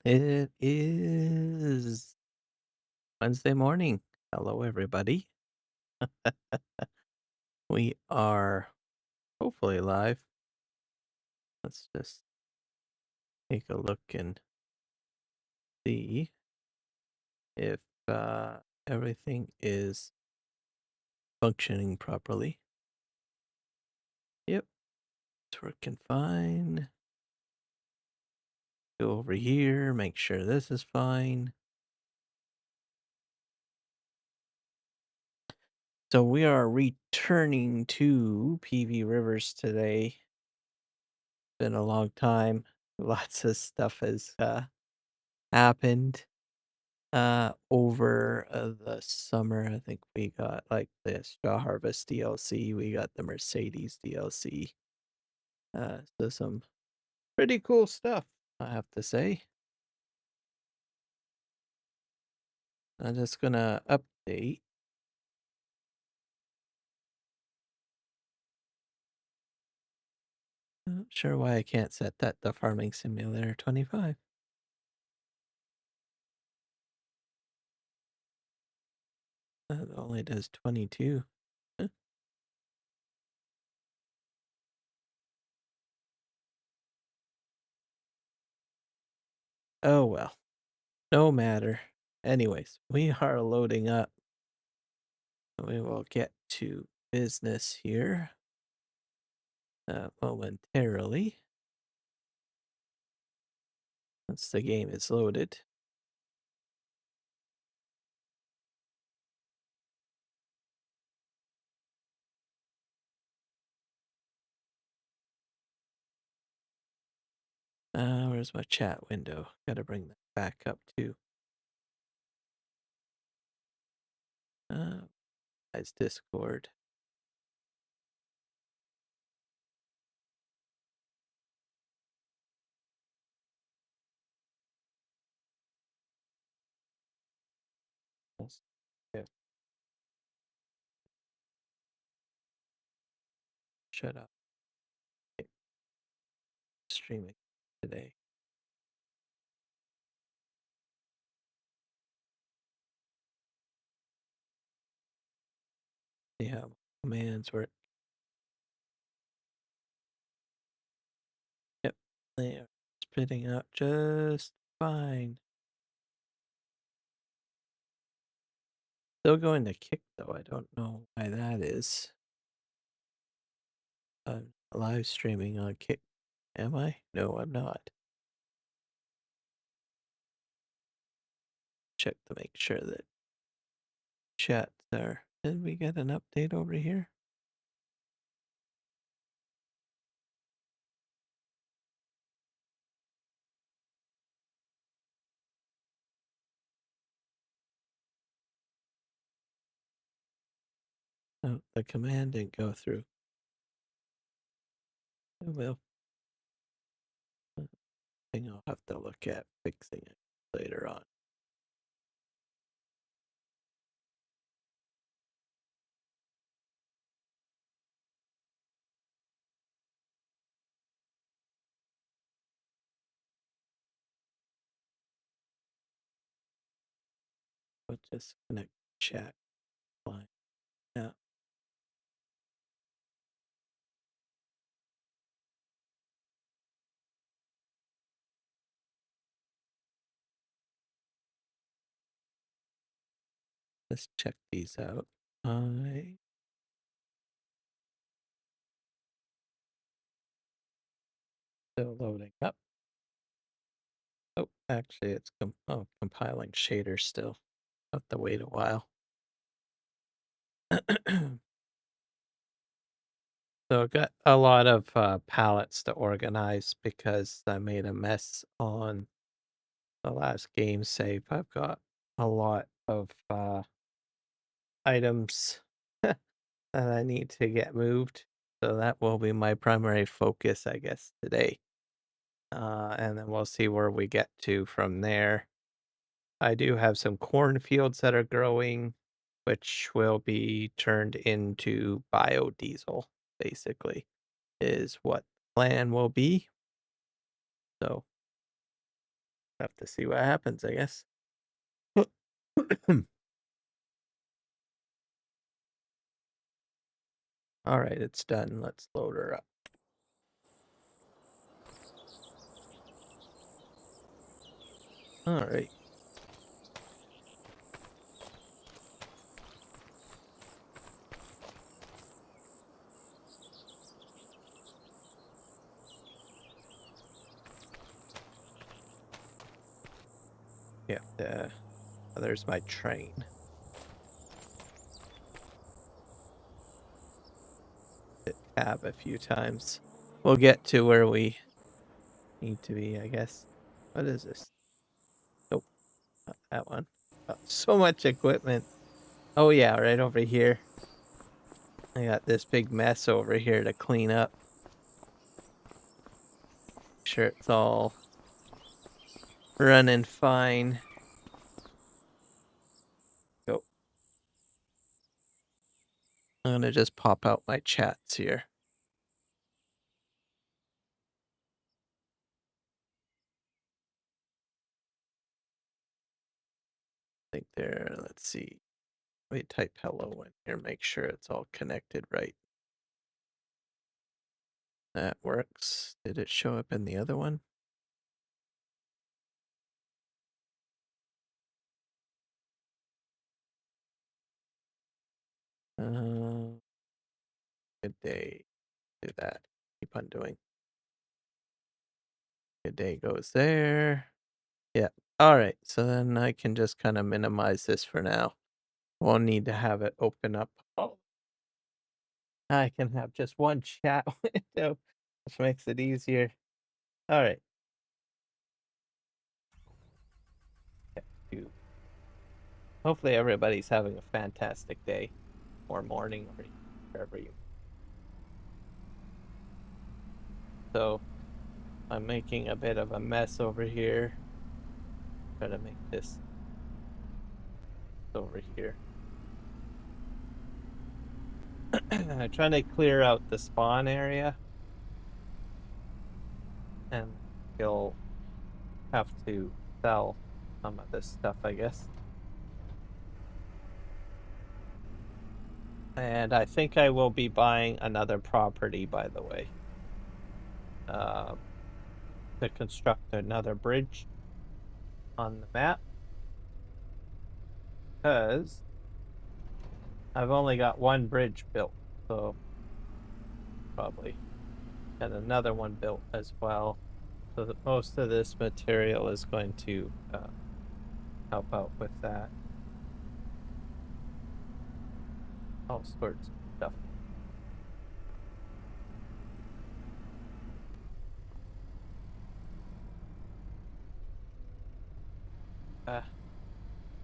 It is Wednesday morning. Hello, everybody. We are hopefully live. Let's just take a look and see if everything is functioning properly. Yep, it's working fine. Go over here, make sure this is fine. So we are returning to PVRivers today. Been a long time. Lots of stuff has happened over the summer. I think we got like the Straw Harvest DLC, we got the Mercedes DLC. So some pretty cool stuff, I have to say. I'm just gonna update. Not sure why I can't set that to Farming Simulator 25. That only does 22. Huh. Oh well, no matter. Anyways, we are loading up. We will get to business here momentarily once the game is loaded. Where's my chat window? Gotta bring that back up too. Guys, Discord. Yeah. Shut up. Okay. Streaming today. See how commands work. Yep, they are spitting out just fine. Still going to kick though. I don't know why that is. I'm live streaming on Kick. Am I? No, I'm not. Check to make sure that chats are. Did we get an update over here? Oh, the command didn't go through. Oh well. Thing I'll have to look at fixing it later on. But just connect chat line. Yeah. Let's check these out. I still loading up. Oh, actually, it's compiling shaders still. Have to wait a while. So I got a lot of pallets to organize because I made a mess on the last game save. I've got a lot of items that I need to get moved. So that will be my primary focus, I guess, today. And then we'll see where we get to from there. I do have some cornfields that are growing, which will be turned into biodiesel, basically, is what the plan will be. So have to see what happens, I guess. All right, it's done. Let's load her up. All right. Yeah, there's my train. Hit tab a few times. We'll get to where we need to be, I guess. What is this? Nope, not that one. Oh, so much equipment. Oh yeah, right over here. I got this big mess over here to clean up. Make sure it's all running fine. Go. I'm gonna just pop out my chats here. I think there, let's see. Wait, type hello in here, make sure it's all connected right. That works. Did it show up in the other one? Good day. Do that. Keep on doing. Good day goes there. Yeah. All right. So then I can just kind of minimize this for now. Won't need to have it open up. Oh, I can have just one chat window, which makes it easier. All right. Hopefully everybody's having a fantastic day or morning or wherever you. So I'm making a bit of a mess over here. Try to make this over here. I'm trying to clear out the spawn area, and you'll have to sell some of this stuff, I guess. And I think I will be buying another property, by the way, to construct another bridge on the map, because I've only got one bridge built, so probably get another one built as well. So that most of this material is going to help out with that. All sorts of stuff.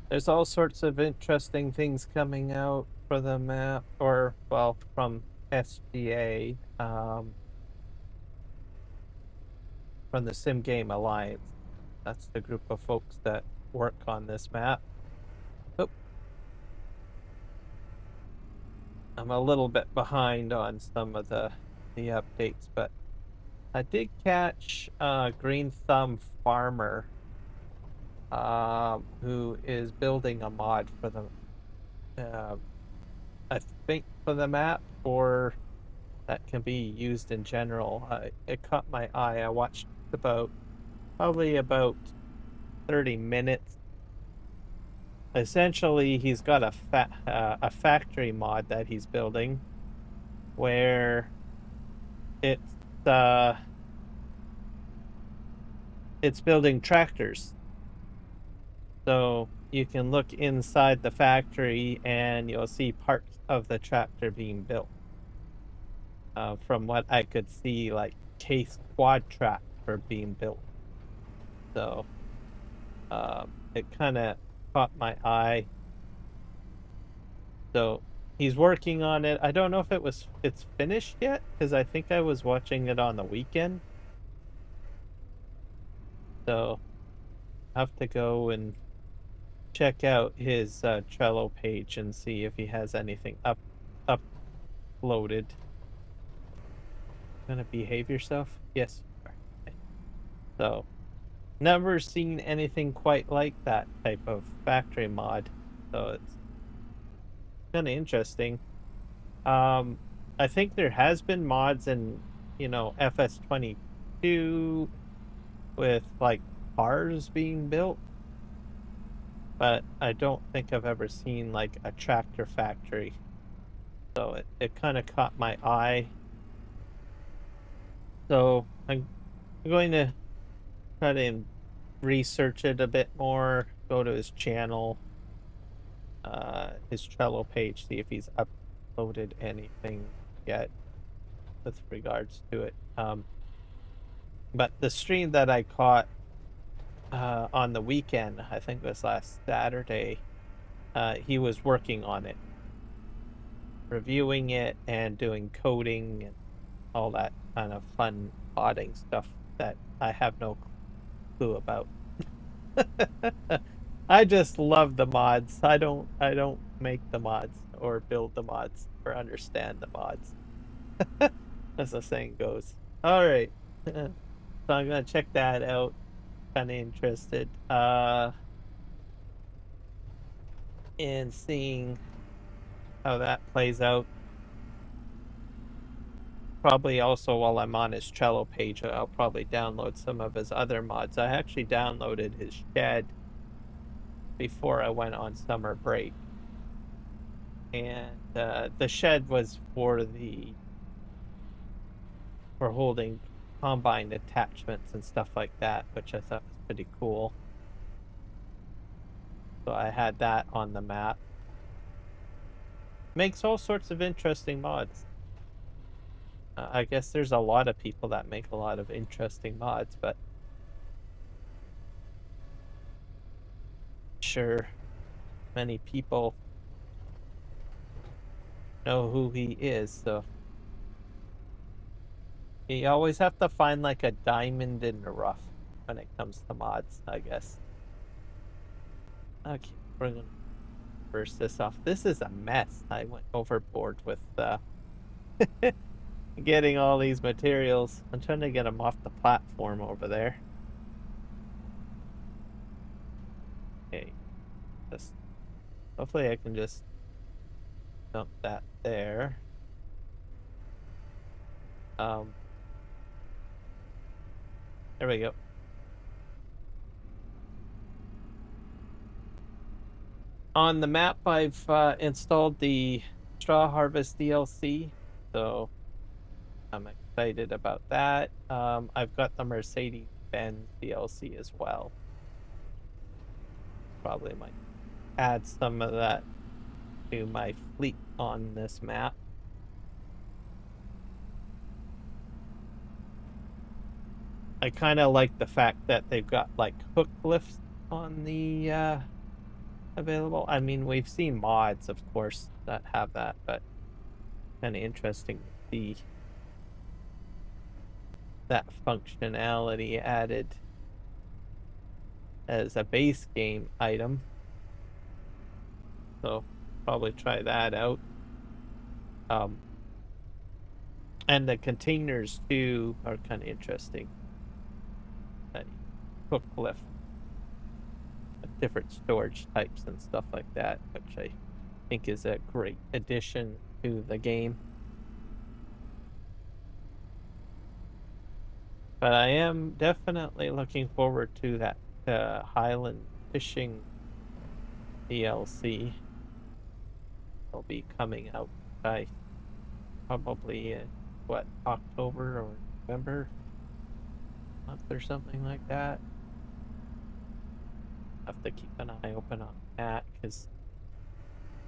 There's all sorts of interesting things coming out for the map, or well, from SGA, from the Sim Game Alliance. That's the group of folks that work on this map. Oh, I'm a little bit behind on some of the updates, but I did catch Green Thumb Farmer, who is building a mod for the, I think for the map, or that can be used in general. It caught my eye. I watched probably about 30 minutes. Essentially, he's got a factory mod that he's building, where it's building tractors. So you can look inside the factory and you'll see parts of the tractor being built. From what I could see, like case quad tracks were being built. So it kind of caught my eye. So he's working on it. I don't know if it's finished yet, because I think I was watching it on the weekend. So I have to go and check out his Trello page and see if he has anything uploaded. Gonna behave yourself? Yes. Okay. So never seen anything quite like that type of factory mod. So it's kind of interesting. Um, I think there has been mods in, FS22 with like cars being built, but I don't think I've ever seen like a tractor factory. So it kind of caught my eye. So I'm going to try to research it a bit more, go to his channel, his Trello page, see if he's uploaded anything yet with regards to it. But the stream that I caught on the weekend, I think it was last Saturday, he was working on it, reviewing it and doing coding and all that kind of fun modding stuff that I have no clue about. I just love the mods. I don't make the mods or build the mods or understand the mods. As the saying goes. All right. So I'm gonna check that out. Kind of interested in seeing how that plays out. Probably also while I'm on his Trello page, I'll probably download some of his other mods. I actually downloaded his shed before I went on summer break. And the shed was for holding combine attachments and stuff like that, which I thought was pretty cool. So I had that on the map. Makes all sorts of interesting mods. I guess there's a lot of people that make a lot of interesting mods, but sure, many people know who he is, so you always have to find like a diamond in the rough when it comes to mods, I guess. Okay, we're gonna burst this off. This is a mess. I went overboard with getting all these materials. I'm trying to get them off the platform over there. Okay, just hopefully I can just dump that there. There we go. On the map, I've installed the Straw Harvest DLC, so I'm excited about that. I've got the Mercedes-Benz DLC as well. Probably might add some of that to my fleet on this map. I kind of like the fact that they've got like hook lifts on the available. I mean, we've seen mods, of course, that have that, but kind of interesting to see that functionality added as a base game item. So probably try that out. And the containers too are kind of interesting. Hook lift, different storage types and stuff like that, which I think is a great addition to the game. But I am definitely looking forward to that Highland Fishing DLC. It'll be coming out by probably what, October or November month or something like that. Have to keep an eye open on that because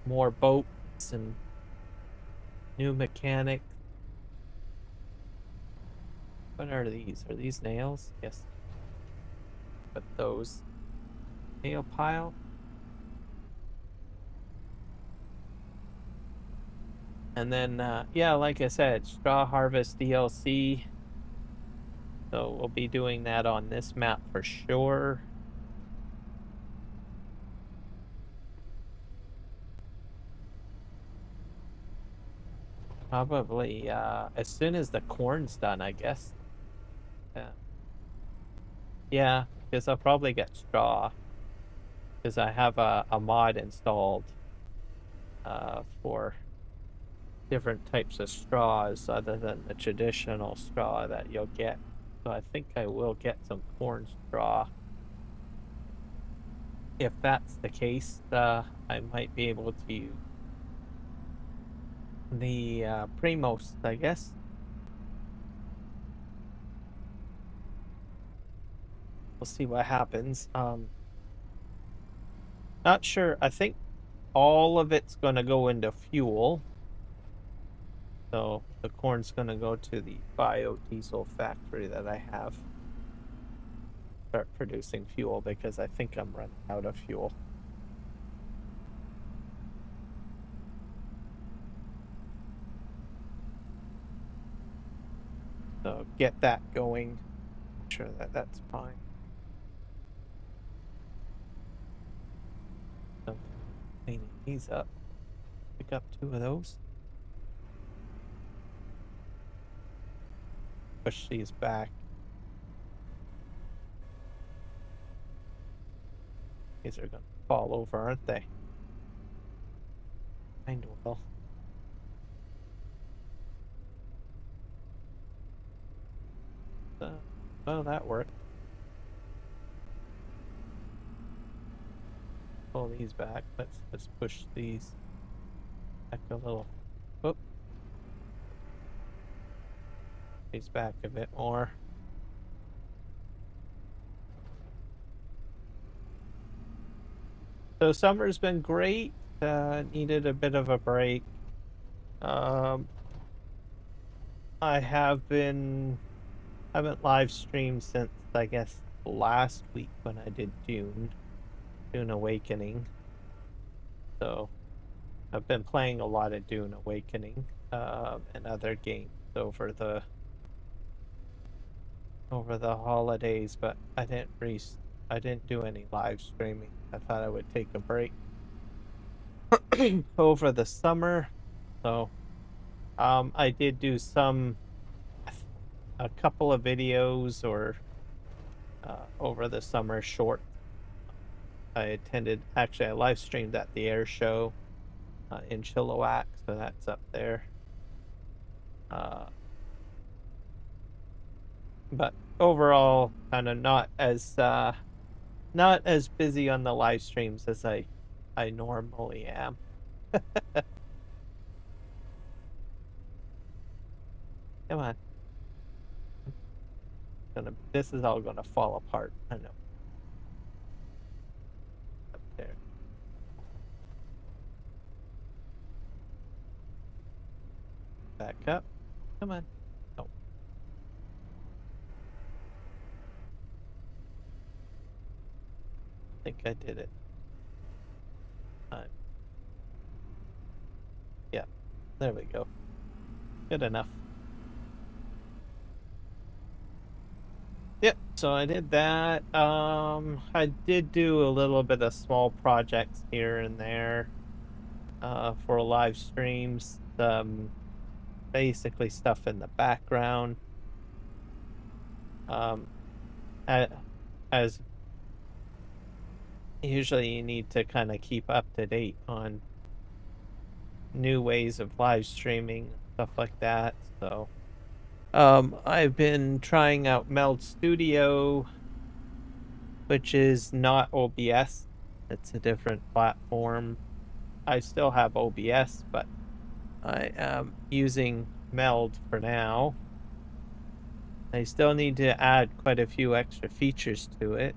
more boats and new mechanics. What are these? Are these nails? Yes. But those nail pile. And then yeah, like I said, Straw Harvest DLC. So we'll be doing that on this map for sure. Probably as soon as the corn's done, I guess. Yeah. Yeah, because I'll probably get straw. Because I have a mod installed for different types of straws other than the traditional straw that you'll get. So I think I will get some corn straw. If that's the case, I might be able to use the Primos, I guess. We'll see what happens. Not sure. I think all of it's going to go into fuel. So the corn's going to go to the biodiesel factory that I have. Start producing fuel because I think I'm running out of fuel. So get that going. Make sure that that's fine. So cleaning these up. Pick up 2 of those. Push these back. These are going to fall over, aren't they? Kind of will. Well, that worked. Pull these back. Let's just push these back a little. Whoop. These back a bit more. So summer's been great. Needed a bit of a break. I haven't live streamed since I guess last week when I did Dune Awakening. So I've been playing a lot of Dune Awakening and other games over the holidays, but I didn't do any live streaming. I thought I would take a break over the summer. So I did do a couple of videos or over the summer short. I live streamed at the air show in Chilliwack, so that's up there. But overall, kind of not as busy on the live streams as I normally am. Come on. This is all gonna fall apart. I know. Up there. Back up. Come on. Oh. I think I did it. Yeah. There we go. Good enough. Yep, so I did that. I did do a little bit of small projects here and there for live streams. Basically stuff in the background. As usually you need to kind of keep up to date on new ways of live streaming, stuff like that. So I've been trying out Meld Studio, which is not OBS. It's a different platform. I still have OBS, but I am using Meld for now. I still need to add quite a few extra features to it.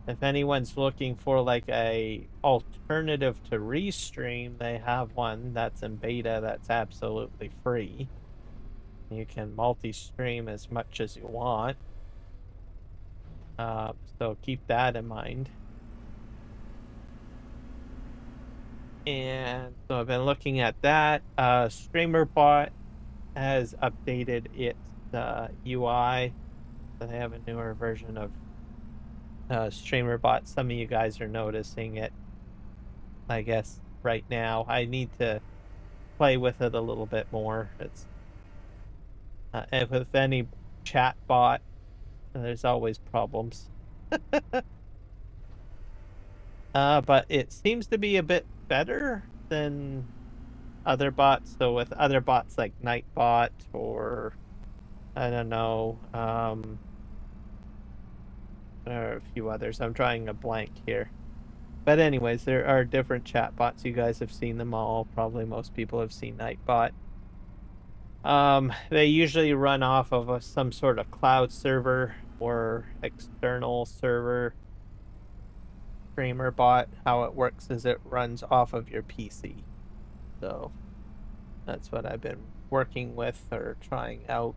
If anyone's looking for like a alternative to Restream, they have one that's in beta that's absolutely free. You can multi-stream as much as you want. So keep that in mind. And so I've been looking at that. StreamerBot has updated its UI. So they have a newer version of StreamerBot. Some of you guys are noticing it, I guess, right now. I need to play with it a little bit more. It's if with any chat bot There's always problems. But it seems to be a bit better than other bots. So with other bots like Nightbot or I don't know, there are a few others. I'm drawing a blank here. But anyways, there are different chat bots. You guys have seen them all. Probably most people have seen Nightbot. They usually run off of some sort of cloud server or external server. Streamer bot, how it works is it runs off of your PC. So that's what I've been working with or trying out.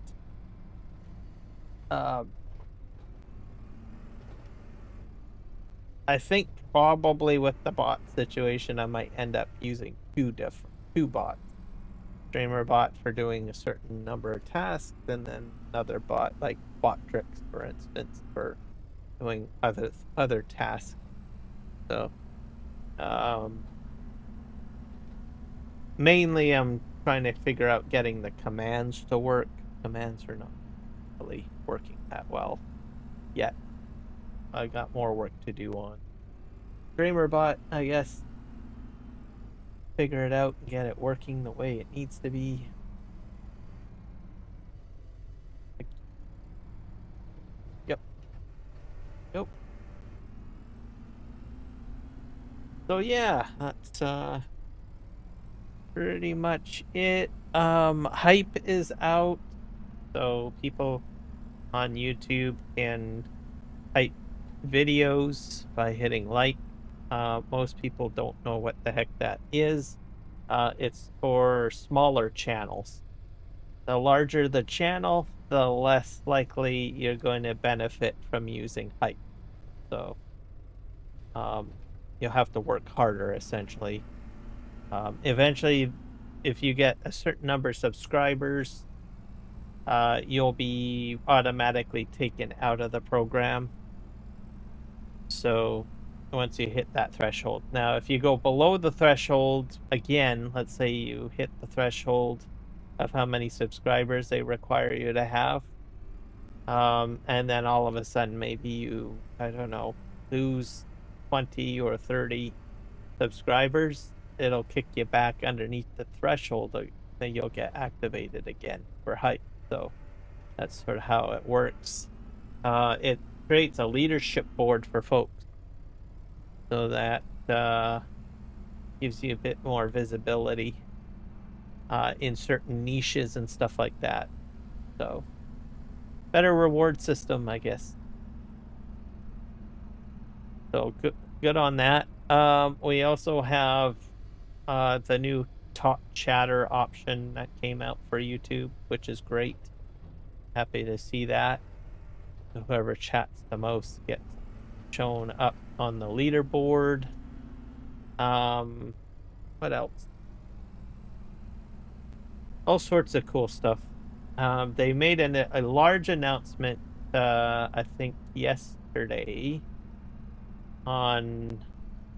I think probably with the bot situation, I might end up using two bots. Streamer bot for doing a certain number of tasks, and then another bot like Bottrix, for instance, for doing other tasks. So, mainly I'm trying to figure out getting the commands to work. Commands are not really working that well yet. I got more work to do on Streamer bot, I guess. Figure it out and get it working the way it needs to be. Yep. Yep. So yeah, that's pretty much it. Hype is out, so people on YouTube can hype videos by hitting like. Most people don't know what the heck that is. It's for smaller channels. The larger the channel, the less likely you're going to benefit from using hype. So you'll have to work harder, essentially. Eventually, if you get a certain number of subscribers, you'll be automatically taken out of the program. So once you hit that threshold. Now, if you go below the threshold, again, let's say you hit the threshold of how many subscribers they require you to have, and then all of a sudden maybe you, I don't know, lose 20 or 30 subscribers, it'll kick you back underneath the threshold, then you'll get activated again for hype. So that's sort of how it works. It creates a leadership board for folks, so that gives you a bit more visibility in certain niches and stuff like that. So better reward system, I guess. So good on that. We also have the new talk chatter option that came out for YouTube, which is great. Happy to see that. Whoever chats the most gets shown up on the leaderboard. What else? All sorts of cool stuff. They made a large announcement, I think yesterday, on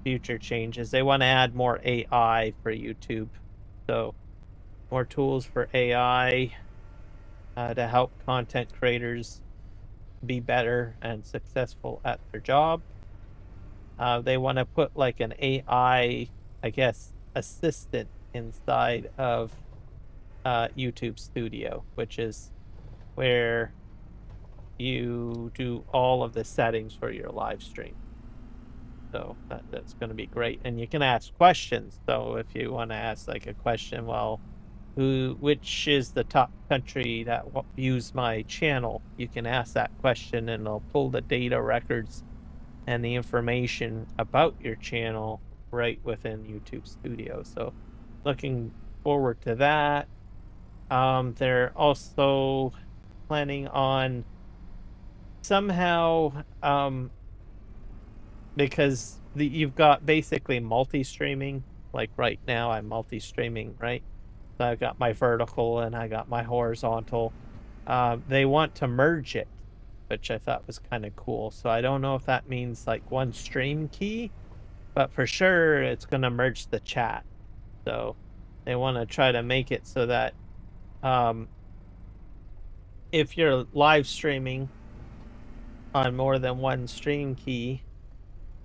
future changes. They want to add more AI for YouTube. So more tools for AI to help content creators be better and successful at their job. They want to put like an AI, I guess, assistant inside of YouTube Studio, which is where you do all of the settings for your live stream. So that's going to be great. And you can ask questions. So if you want to ask like a question, well, which is the top country that views my channel, you can ask that question and it'll pull the data records and the information about your channel right within YouTube Studio. So looking forward to that. They're also planning on somehow, because you've got basically multi-streaming. Like right now I'm multi-streaming, right? So I've got my vertical and I got my horizontal. They want to merge it, which I thought was kind of cool. So I don't know if that means like one stream key, but for sure it's going to merge the chat. So they want to try to make it so that if you're live streaming on more than one stream key,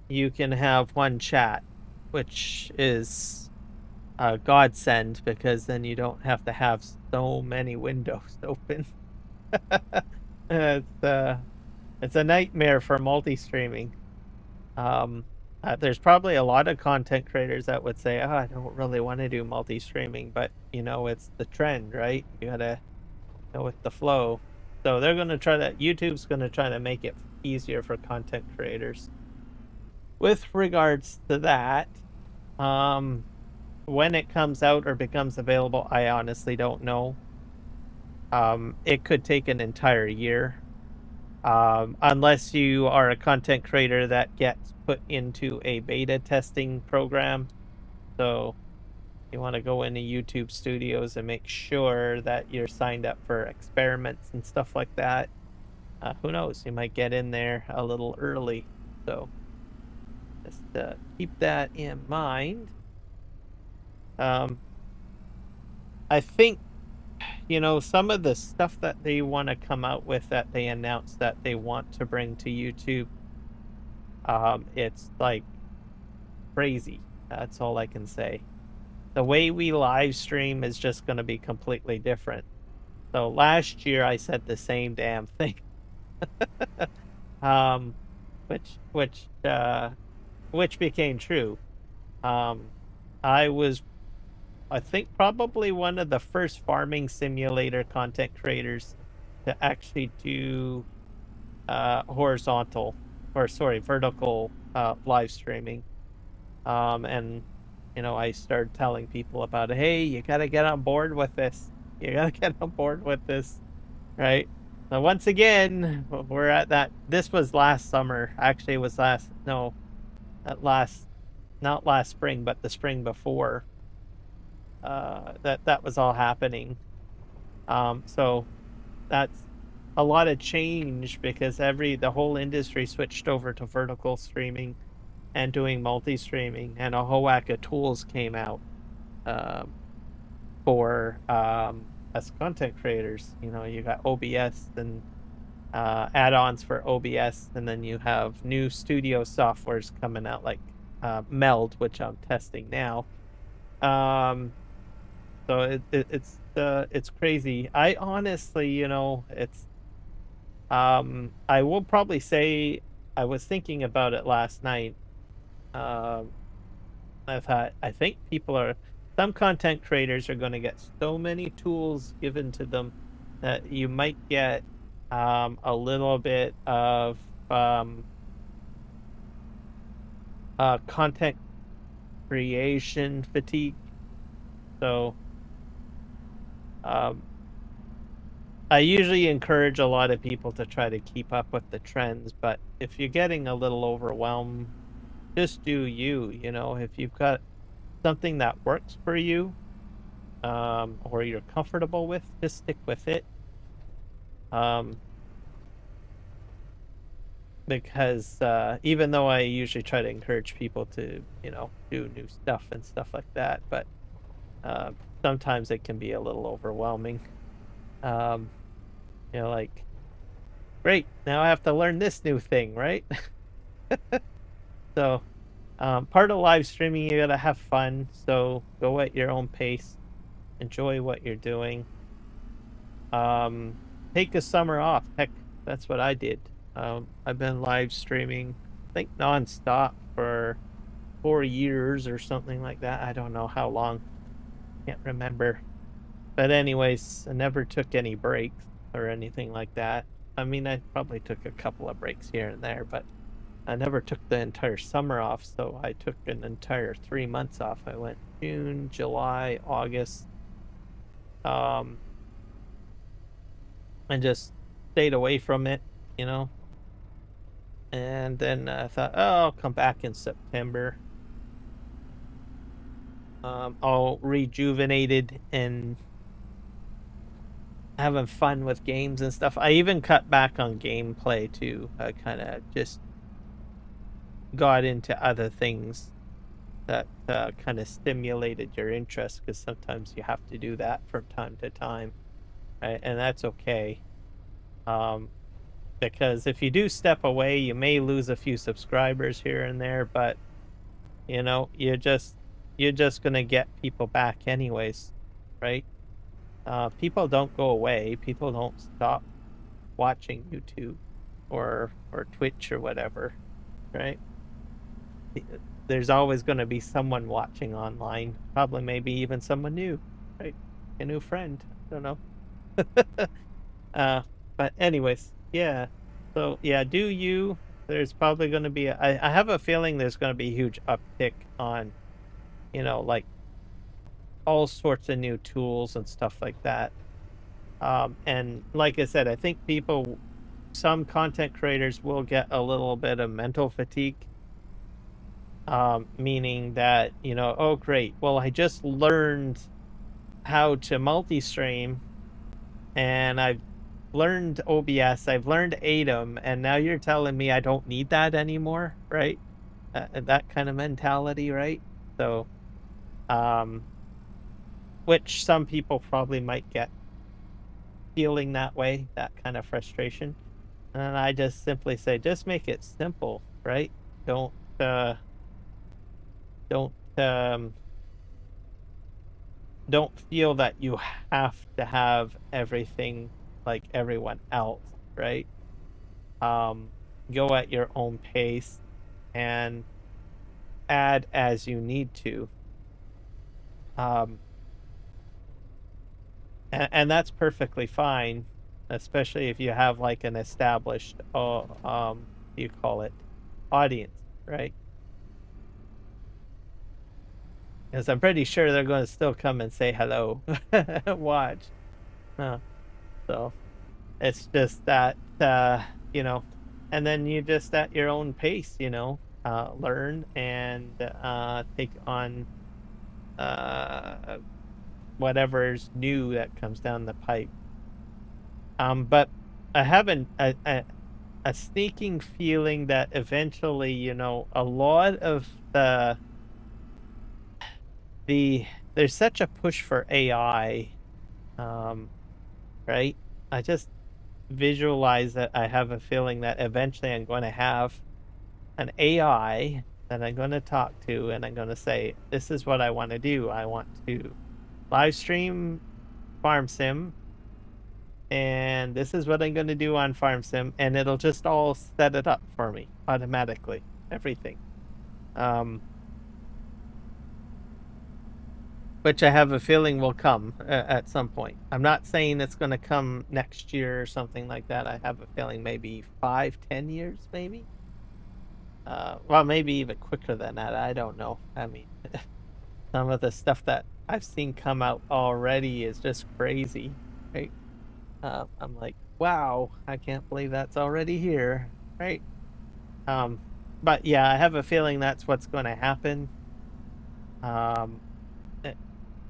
you can have one chat, which is a godsend because then you don't have to have so many windows open. It's a nightmare for multi-streaming. There's probably a lot of content creators that would say, "Oh, I don't really want to do multi-streaming," but it's the trend, right? You gotta go with the flow. So they're gonna try to. YouTube's gonna try to make it easier for content creators. With regards to that, when it comes out or becomes available, I honestly don't know. It could take an entire year. Unless you are a content creator that gets put into a beta testing program. So you want to go into YouTube studios and make sure that you're signed up for experiments and stuff like that. Who knows? You might get in there a little early. So just keep that in mind. I think, some of the stuff that they want to come out with that they announced that they want to bring to YouTube, it's like crazy. That's all I can say. The way we live stream is just going to be completely different. So last year I said the same damn thing. Which became true. I think probably one of the first farming simulator content creators to actually do vertical live streaming. And I started telling people about it. Hey, you gotta get on board with this. You gotta get on board with this, right? Now, once again, we're at that. This was last summer. Actually, it was not last spring, but the spring before. That was all happening. So that's a lot of change because the whole industry switched over to vertical streaming and doing multi-streaming, and a whole whack of tools came out for us content creators. You got OBS and add-ons for OBS, and then you have new studio softwares coming out like Meld, which I'm testing now. So it's crazy. I honestly, it's I will probably say I was thinking about it last night. I think some content creators are going to get so many tools given to them that you might get a little bit of content creation fatigue. So I usually encourage a lot of people to try to keep up with the trends, but if you're getting a little overwhelmed, just do you. If you've got something that works for you, or you're comfortable with, just stick with it. Because even though I usually try to encourage people to, do new stuff and stuff like that, but sometimes it can be a little overwhelming. Like, great, now I have to learn this new thing, right? So part of live streaming, you gotta have fun, so go at your own pace, enjoy what you're doing. Take a summer off. Heck, that's what I did. I've been live streaming, I think, nonstop for 4 years or something like that. I don't know how long, can't remember. But anyways, I never took any breaks or anything like that. I mean, I probably took a couple of breaks here and there, but I never took the entire summer off. So I took an entire 3 months off. I went June, July, August, and just stayed away from it, and then I thought, oh, I'll come back in September, all rejuvenated and having fun with games and stuff. I even cut back on gameplay too. I kind of just got into other things that kind of stimulated your interest, because sometimes you have to do that from time to time, right? And that's okay. because if you do step away, you may lose a few subscribers here and there, but you know, you're just gonna get people back anyways, right? People don't go away. People don't stop watching YouTube or Twitch or whatever, right? There's always going to be someone watching online, probably maybe even someone new, right? A new friend. I don't know. uh, but anyways, yeah. So yeah, do you? There's probably going to be. I have a feeling there's going to be a huge uptick on, you know, like all sorts of new tools and stuff like that. And like I said, I think some content creators will get a little bit of mental fatigue, meaning that, you know, oh, great. Well, I just learned how to multi-stream and I've learned OBS, I've learned ATEM, and now you're telling me I don't need that anymore, right? That kind of mentality, right? So, um, which some people probably might get feeling that way, that kind of frustration. And I just simply say, just make it simple, right? Don't uh don't um don't feel that you have to have everything like everyone else, right? Um Go at your own pace and add as you need to. Um and that's perfectly fine, especially if you have like an established you call it audience, right? Because I'm pretty sure they're going to still come and say hello. Watch. So it's just that, you know, and then you just at your own pace, you know, learn and take on uh, whatever's new that comes down the pipe. But I have a sneaking feeling that eventually, you know, a lot of the there's such a push for AI, um, right? I just visualize that I have a feeling that eventually I'm going to have an AI that I'm going to talk to and I'm going to say, this is what I want to do. I want to live stream Farm Sim, and this is what I'm going to do on Farm Sim, and it'll just all set it up for me automatically, everything. Which I have a feeling will come at some point. I'm not saying it's going to come next year or something like that. I have a feeling maybe 5-10 years, maybe. Well, maybe even quicker than that. I don't know. I mean, some of the stuff that I've seen come out already is just crazy, right? I'm like, wow, I can't believe that's already here, right? But yeah, I have a feeling that's what's going to happen.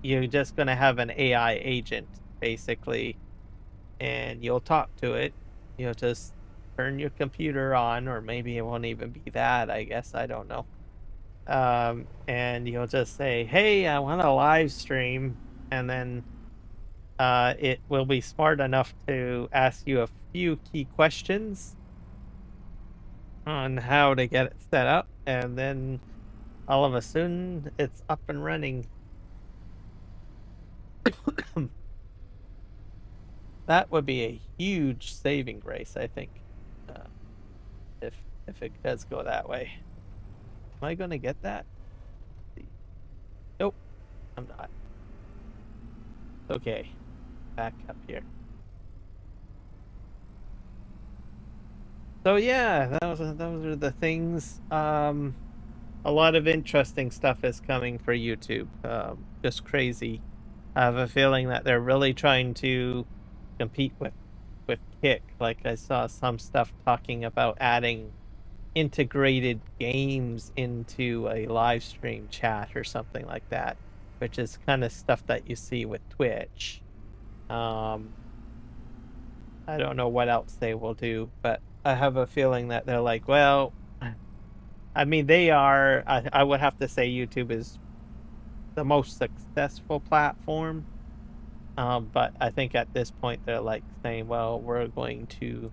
You're just going to have an AI agent, basically, and you'll talk to it. You'll just turn your computer on, or maybe it won't even be that, I guess. I don't know. And you'll just say, hey, I want to live stream. And then it will be smart enough to ask you a few key questions on how to get it set up. And then all of a sudden, it's up and running. That would be a huge saving grace, I think, uh, if it does go that way. Am I going to get that? Nope, I'm not. Okay, back up here. So yeah, those are the things. A lot of interesting stuff is coming for YouTube. Just crazy. I have a feeling that they're really trying to compete with Kick. Like I saw some stuff talking about adding integrated games into a live stream chat or something like that, which is kind of stuff that you see with Twitch. I don't know what else they will do, but I have a feeling that they're like, well, I mean, they are. I would have to say YouTube is the most successful platform. But I think at this point they're like saying, well, we're going to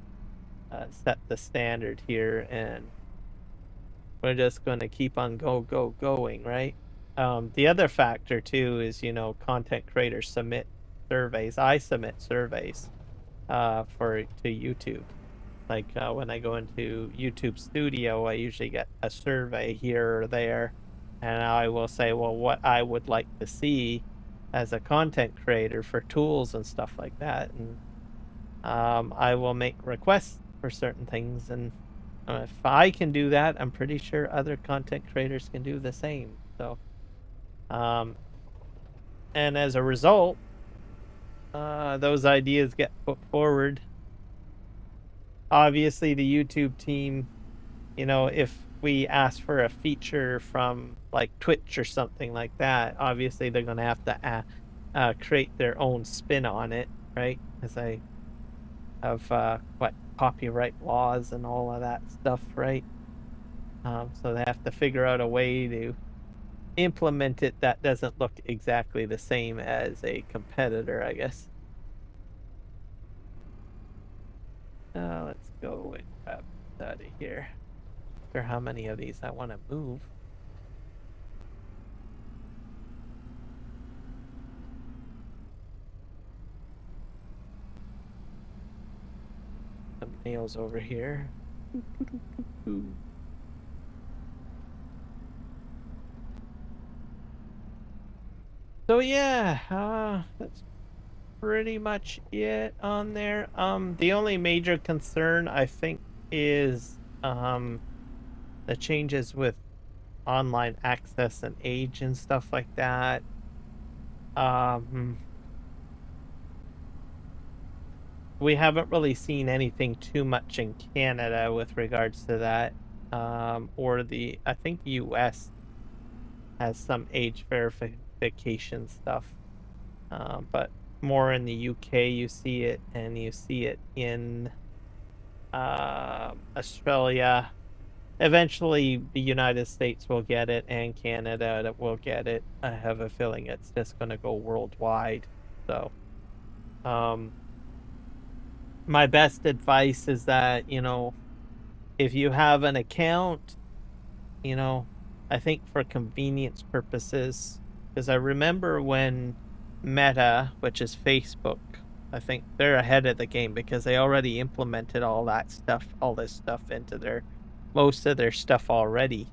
set the standard here, and we're just going to keep on going, right? The other factor too is, content creators submit surveys. I submit surveys to YouTube. Like when I go into YouTube Studio, I usually get a survey here or there, and I will say, well, what I would like to see as a content creator for tools and stuff like that, and I will make requests for certain things, and if I can do that, I'm pretty sure other content creators can do the same. So, and as a result, those ideas get put forward. Obviously, the YouTube team, if we ask for a feature from like Twitch or something like that, obviously they're going to have to create their own spin on it, right? Because I have copyright laws and all of that stuff, right? So they have to figure out a way to implement it that doesn't look exactly the same as a competitor, I guess. Let's go and grab out of here. Not sure how many of these I want to move. Some nails over here. So yeah, that's pretty much it on there. The only major concern I think is the changes with online access and age and stuff like that. We haven't really seen anything too much in Canada with regards to that. Or I think the US has some age verification stuff. But more in the UK you see it, and you see it in Australia. Eventually the United States will get it, and Canada will get it. I have a feeling it's just going to go worldwide. So my best advice is that, if you have an account, I think for convenience purposes, because I remember when Meta, which is Facebook, I think they're ahead of the game because they already implemented all this stuff into most of their stuff already.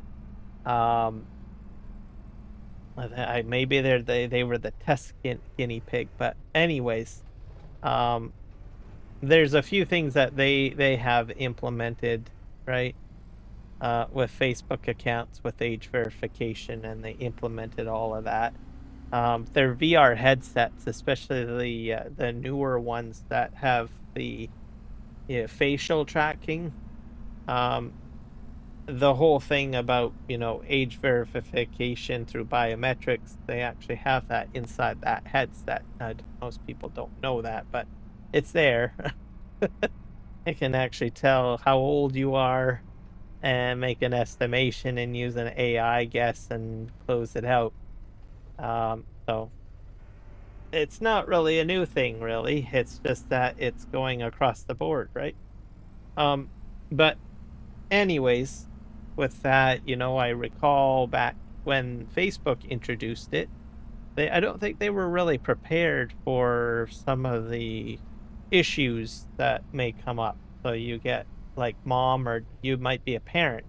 Maybe they were the test guinea pig, but anyways, there's a few things that they have implemented, right? With Facebook accounts with age verification, and they implemented all of that. Their VR headsets, especially the newer ones that have the facial tracking, the whole thing about age verification through biometrics, they actually have that inside that headset. Most people don't know that, but it's there. It can actually tell how old you are and make an estimation and use an AI guess and close it out. So it's not really a new thing, really. It's just that it's going across the board, right? But anyways, with that, I recall back when Facebook introduced it, I don't think they were really prepared for some of the issues that may come up. So you get like mom, or you might be a parent,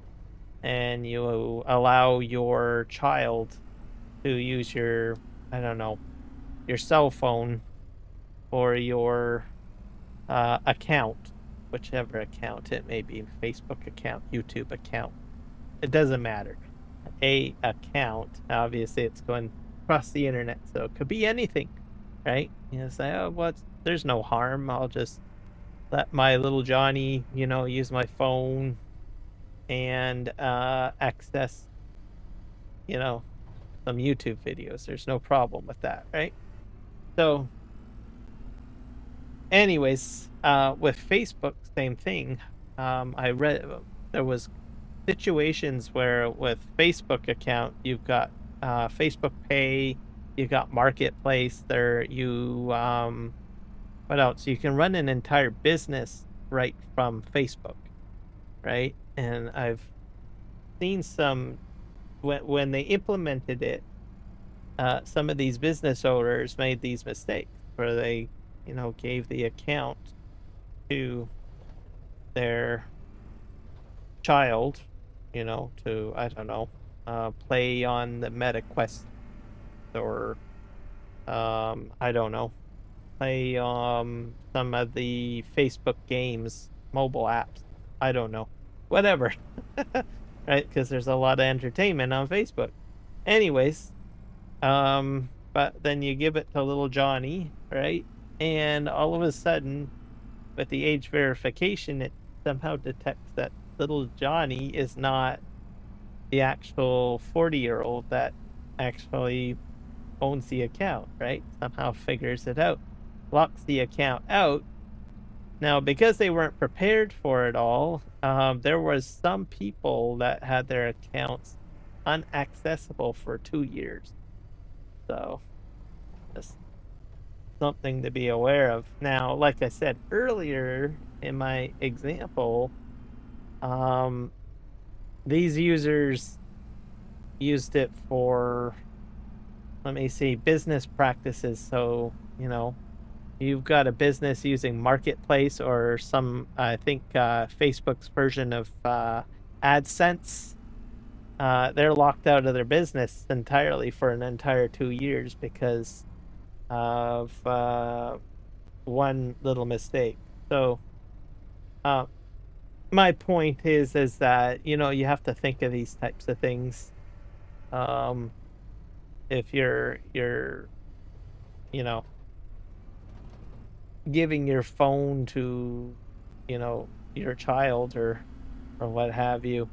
and you allow your child to use your, I don't know, your cell phone or your account, whichever account it may be, Facebook account, YouTube account. It doesn't matter. A account, obviously it's going across the internet, so it could be anything, right? Say, oh, there's no harm. I'll just let my little Johnny, use my phone and access, some YouTube videos. There's no problem with that, right? So anyways, with Facebook, same thing. I read there was situations where with Facebook account, you've got Facebook Pay, you've got Marketplace there, what else? You can run an entire business right from Facebook, right? And I've seen some when they implemented it, some of these business owners made these mistakes where they, gave the account to their child, to, I don't know, play on the Meta Quest, or I don't know, play some of the Facebook games, mobile apps. I don't know, whatever, right? Because there's a lot of entertainment on Facebook. Anyways, but then you give it to little Johnny, right? And all of a sudden, with the age verification, it somehow detects that little Johnny is not the actual 40-year-old that actually owns the account, right? Somehow figures it out, locks the account out. Now, because they weren't prepared for it all, there was some people that had their accounts unaccessible for 2 years. So, just something to be aware of. Now, like I said earlier in my example, these users used it for, let me see, business practices. So, you've got a business using Marketplace or some, I think, Facebook's version of AdSense. They're locked out of their business entirely for an entire 2 years because of one little mistake. So, my point is that you have to think of these types of things. If you're you know giving your phone to your child or what have you,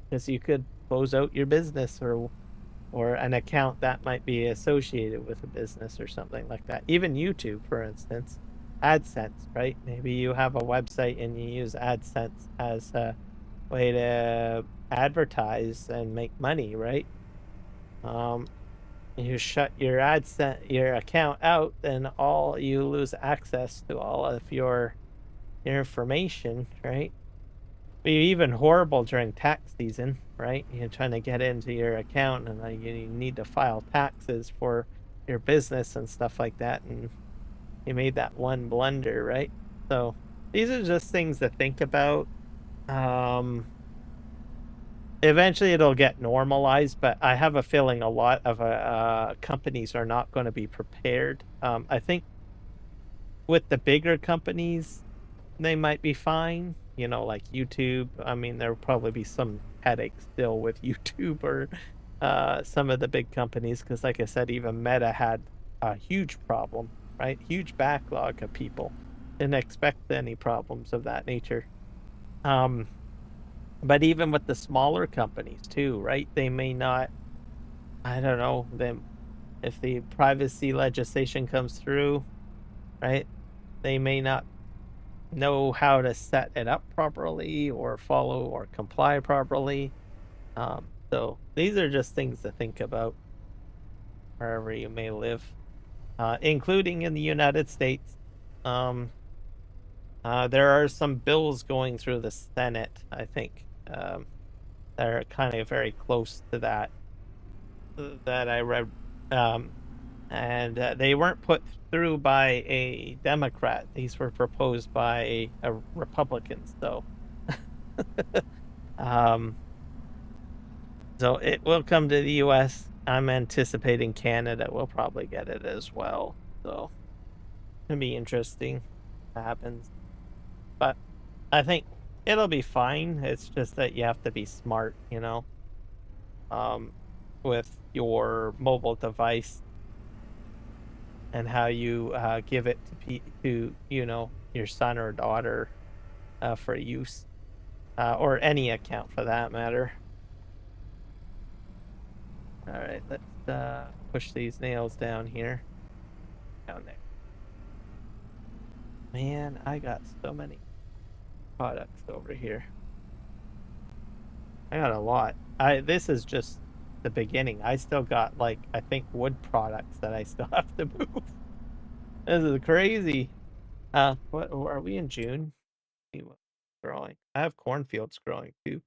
because you could close out your business or an account that might be associated with a business or something like that. Even YouTube, for instance, AdSense, right? Maybe you have a website and you use AdSense as a way to advertise and make money, right? You shut your your account out, then you lose access to all of your information, right? Be even horrible during tax season, right? You're trying to get into your account and you need to file taxes for your business and stuff like that, and you made that one blunder, right? So these are just things to think about. Eventually it'll get normalized, but I have a feeling a lot of companies are not going to be prepared. I think with the bigger companies, they might be fine. Like YouTube. I mean, there'll probably be some headaches still with YouTube or some of the big companies, because like I said, even Meta had a huge problem, right? Huge backlog of people. Didn't expect any problems of that nature. But even with the smaller companies too, right? They may not, I don't know, them if the privacy legislation comes through, right? They may not know how to set it up properly or follow or comply properly. So these are just things to think about wherever you may live, including in the United States. There are some bills going through the Senate, I think, that are kind of very close to that I read, and they weren't put through by a Democrat. These were proposed by a Republican. So, so it will come to the U.S. I'm anticipating Canada will probably get it as well. So it's gonna be interesting what happens, but I think it'll be fine. It's just that you have to be smart, with your mobile device and how you give it to your son or daughter for use, or any account for that matter. All right, let's push these nails down here. Down there. Man, I got so many products over here. I got a lot. This is just the beginning. I still got, like, I think wood products that I still have to move. This is crazy. What are we in June? See what's growing. I have cornfields growing too.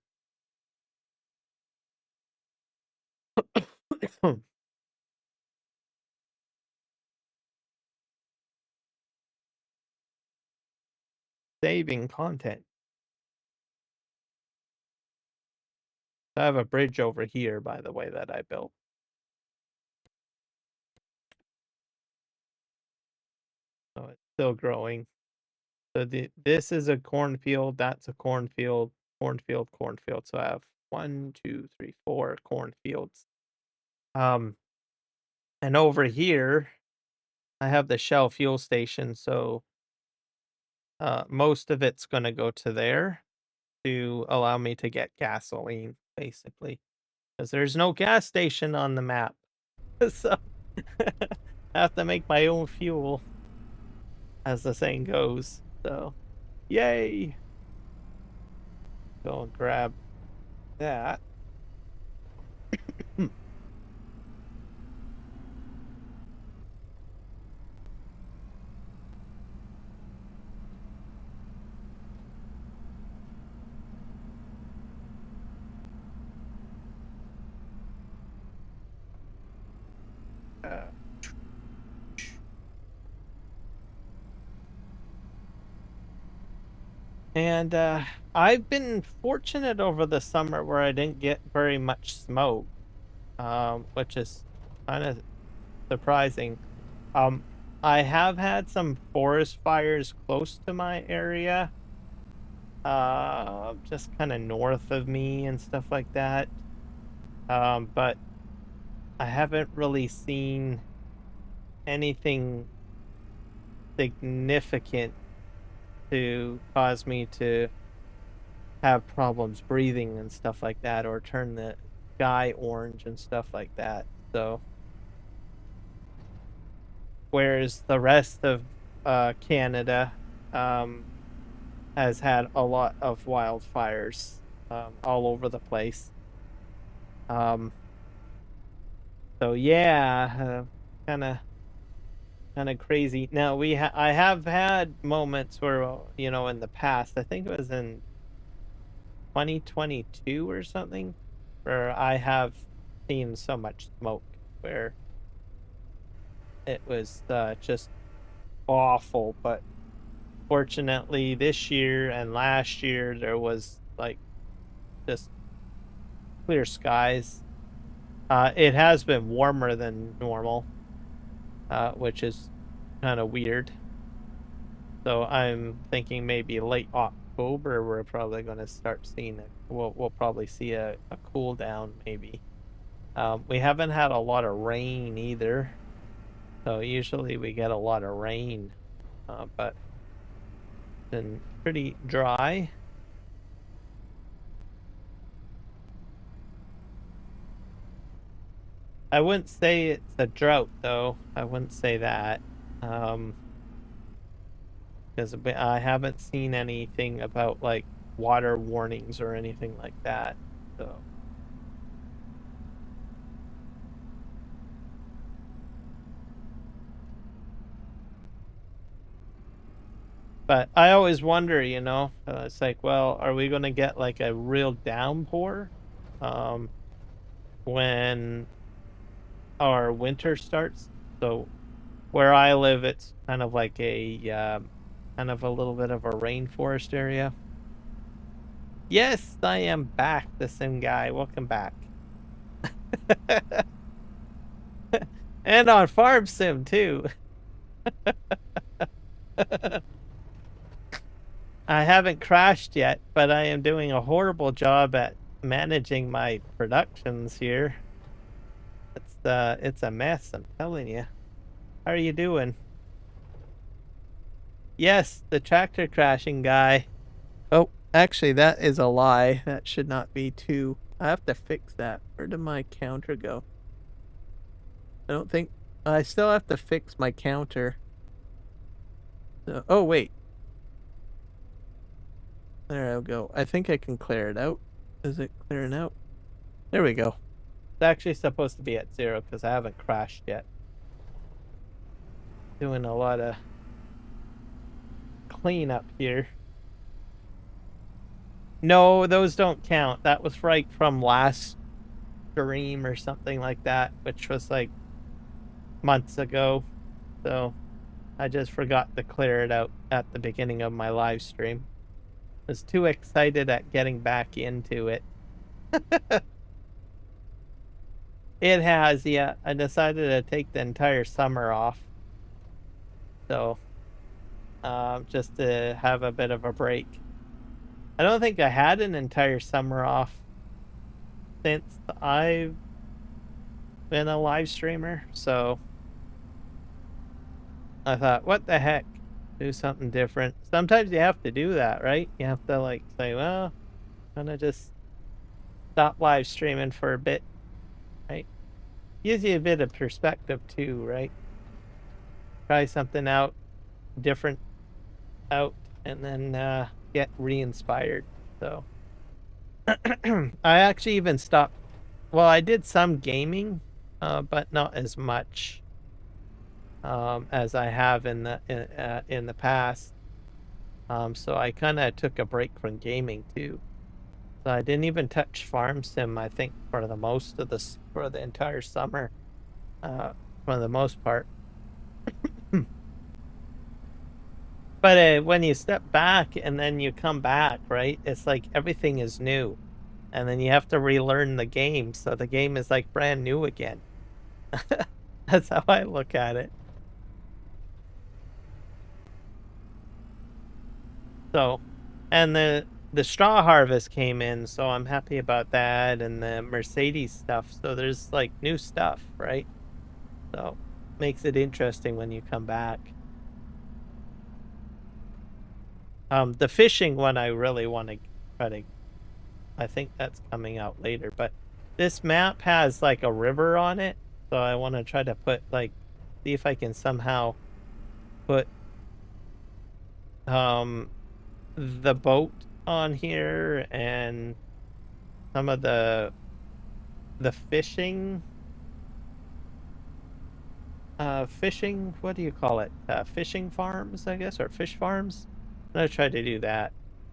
Saving content. I have a bridge over here, by the way, that I built. So it's still growing. So this is a cornfield, that's a cornfield, cornfield, cornfield. So I have 1, 2, 3, 4 cornfields. And over here, I have the Shell fuel station, so most of it's gonna go to there to allow me to get gasoline, basically. Because there's no gas station on the map. So I have to make my own fuel, as the saying goes. So yay! Go and grab that. And I've been fortunate over the summer where I didn't get very much smoke, which is kind of surprising. I have had some forest fires close to my area, just kind of north of me and stuff like that. But I haven't really seen anything significant to cause me to have problems breathing and stuff like that, or turn the sky orange and stuff like that. So whereas the rest of Canada has had a lot of wildfires all over the place. So yeah, kind of crazy. Now I have had moments where, you know, in the past, I think it was in 2022 or something, where I have seen so much smoke where it was just awful. But fortunately, this year and last year, there was like just clear skies. It has been warmer than normal, which is kind of weird. So I'm thinking maybe late October we're probably going to start seeing it. We'll probably see a cool down maybe. We haven't had a lot of rain either. So usually we get a lot of rain, but it's been pretty dry. I wouldn't say it's a drought though. I wouldn't say that. Because I haven't seen anything about like water warnings or anything like that. So but I always wonder, you know, it's like, well, are we going to get like a real downpour when our winter starts? So where I live, it's kind of like a kind of a little bit of a rainforest area. Yes, I am back, the Sim guy. Welcome back. And on Farm Sim too. I haven't crashed yet, but I am doing a horrible job at managing my productions here. It's a mess, I'm telling you. How are you doing? Yes, the tractor crashing guy. Oh, actually, that is a lie. That should not be two. I have to fix that. Where did my counter go? I don't think... I still have to fix my counter. So, oh, wait. There I go. I think I can clear it out. Is it clearing out? There we go. It's actually supposed to be at 0 because I haven't crashed yet. Doing a lot of cleanup here. No, those don't count. That was right from last stream or something like that, which was like months ago. So I just forgot to clear it out at the beginning of my live stream. I was too excited at getting back into it. It has, yeah. I decided to take the entire summer off. So, just to have a bit of a break. I don't think I had an entire summer off since I've been a live streamer. So, I thought, what the heck? Do something different. Sometimes you have to do that, right? You have to like say, well, I'm gonna just stop live streaming for a bit, right? Gives you a bit of perspective too, right? Try something out, different out, and then get re-inspired. So I actually even stopped. Well, I did some gaming, but not as much as I have in the past. So I kind of took a break from gaming too. So I didn't even touch Farm Sim, I think, for the entire summer, for the most part. But when you step back and then you come back, right? It's like everything is new, and then you have to relearn the game, so the game is like brand new again. That's how I look at it. So, and the straw harvest came in, so I'm happy about that, and the Mercedes stuff. So there's like new stuff, right? So makes it interesting when you come back. The fishing one I really want to try to. I think that's coming out later, but this map has like a river on it, so I want to try to put like, see if I can somehow put the boat on here and some of the fishing what do you call it, fishing farms, I guess, or fish farms. I'm gonna try to do that